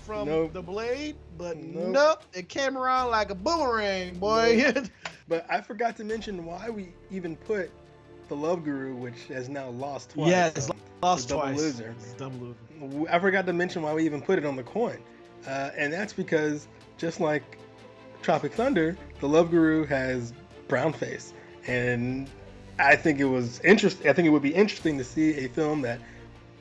from the Blade, but nope, it came around like a boomerang, boy. Nope. But I forgot to mention why we even put the Love Guru, which has now lost twice. Yeah, it's lost twice. Loser. It's a dumb loser. I forgot to mention why we even put it on the coin, and that's because just like Tropic Thunder, the Love Guru has brown face, and I think it was interesting. I think it would be interesting to see a film that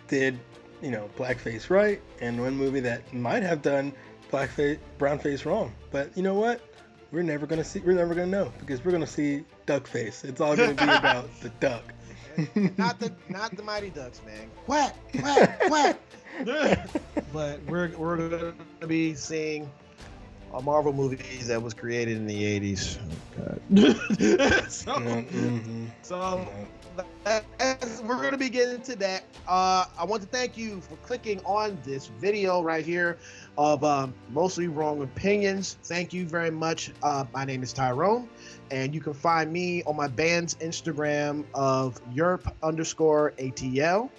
did, blackface right, and one movie that might have done brownface wrong. But you know what? We're never gonna know because we're gonna see duck face. It's all gonna be about the duck. not the Mighty Ducks, man. Quack, quack, quack. But we're gonna be seeing a Marvel movie that was created in the 80s. So as we're going to be getting to that, I want to thank you for clicking on this video right here of Mostly Wrong Opinions. Thank you very much. My name is Tyrone, and you can find me on my band's Instagram of Yerp_ATL.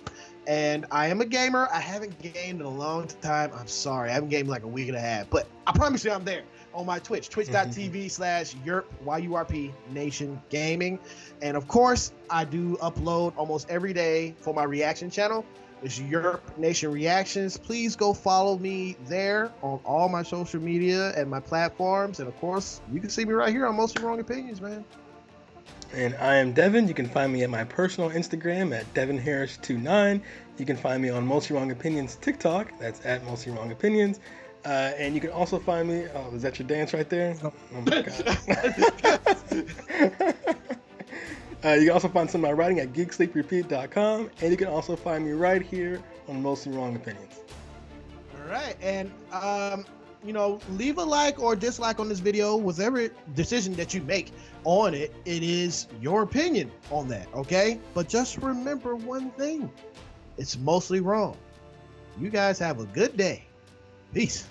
And I am a gamer. I haven't gamed in a long time. I'm sorry. I haven't gamed in like a week and a half. But I promise you I'm there on my Twitch. Twitch.tv/Yerp, YURP Nation Gaming. And of course, I do upload almost every day for my reaction channel. It's Yerp Nation Reactions. Please go follow me there on all my social media and my platforms. And of course, you can see me right here on Mostly Wrong Opinions, man. And I am Devin. You can find me at my personal Instagram at DevinHarris29. You can find me on Mostly Wrong Opinions TikTok. That's at Mostly Wrong Opinions. And you can also find me. Oh, is that your dance right there? Oh my God. You can also find some of my writing at GeekSleepRepeat.com. And you can also find me right here on Mostly Wrong Opinions. All right. And, leave a like or dislike on this video. Whatever decision that you make on it, it is your opinion on that, okay? But just remember one thing. It's mostly wrong. You guys have a good day. Peace.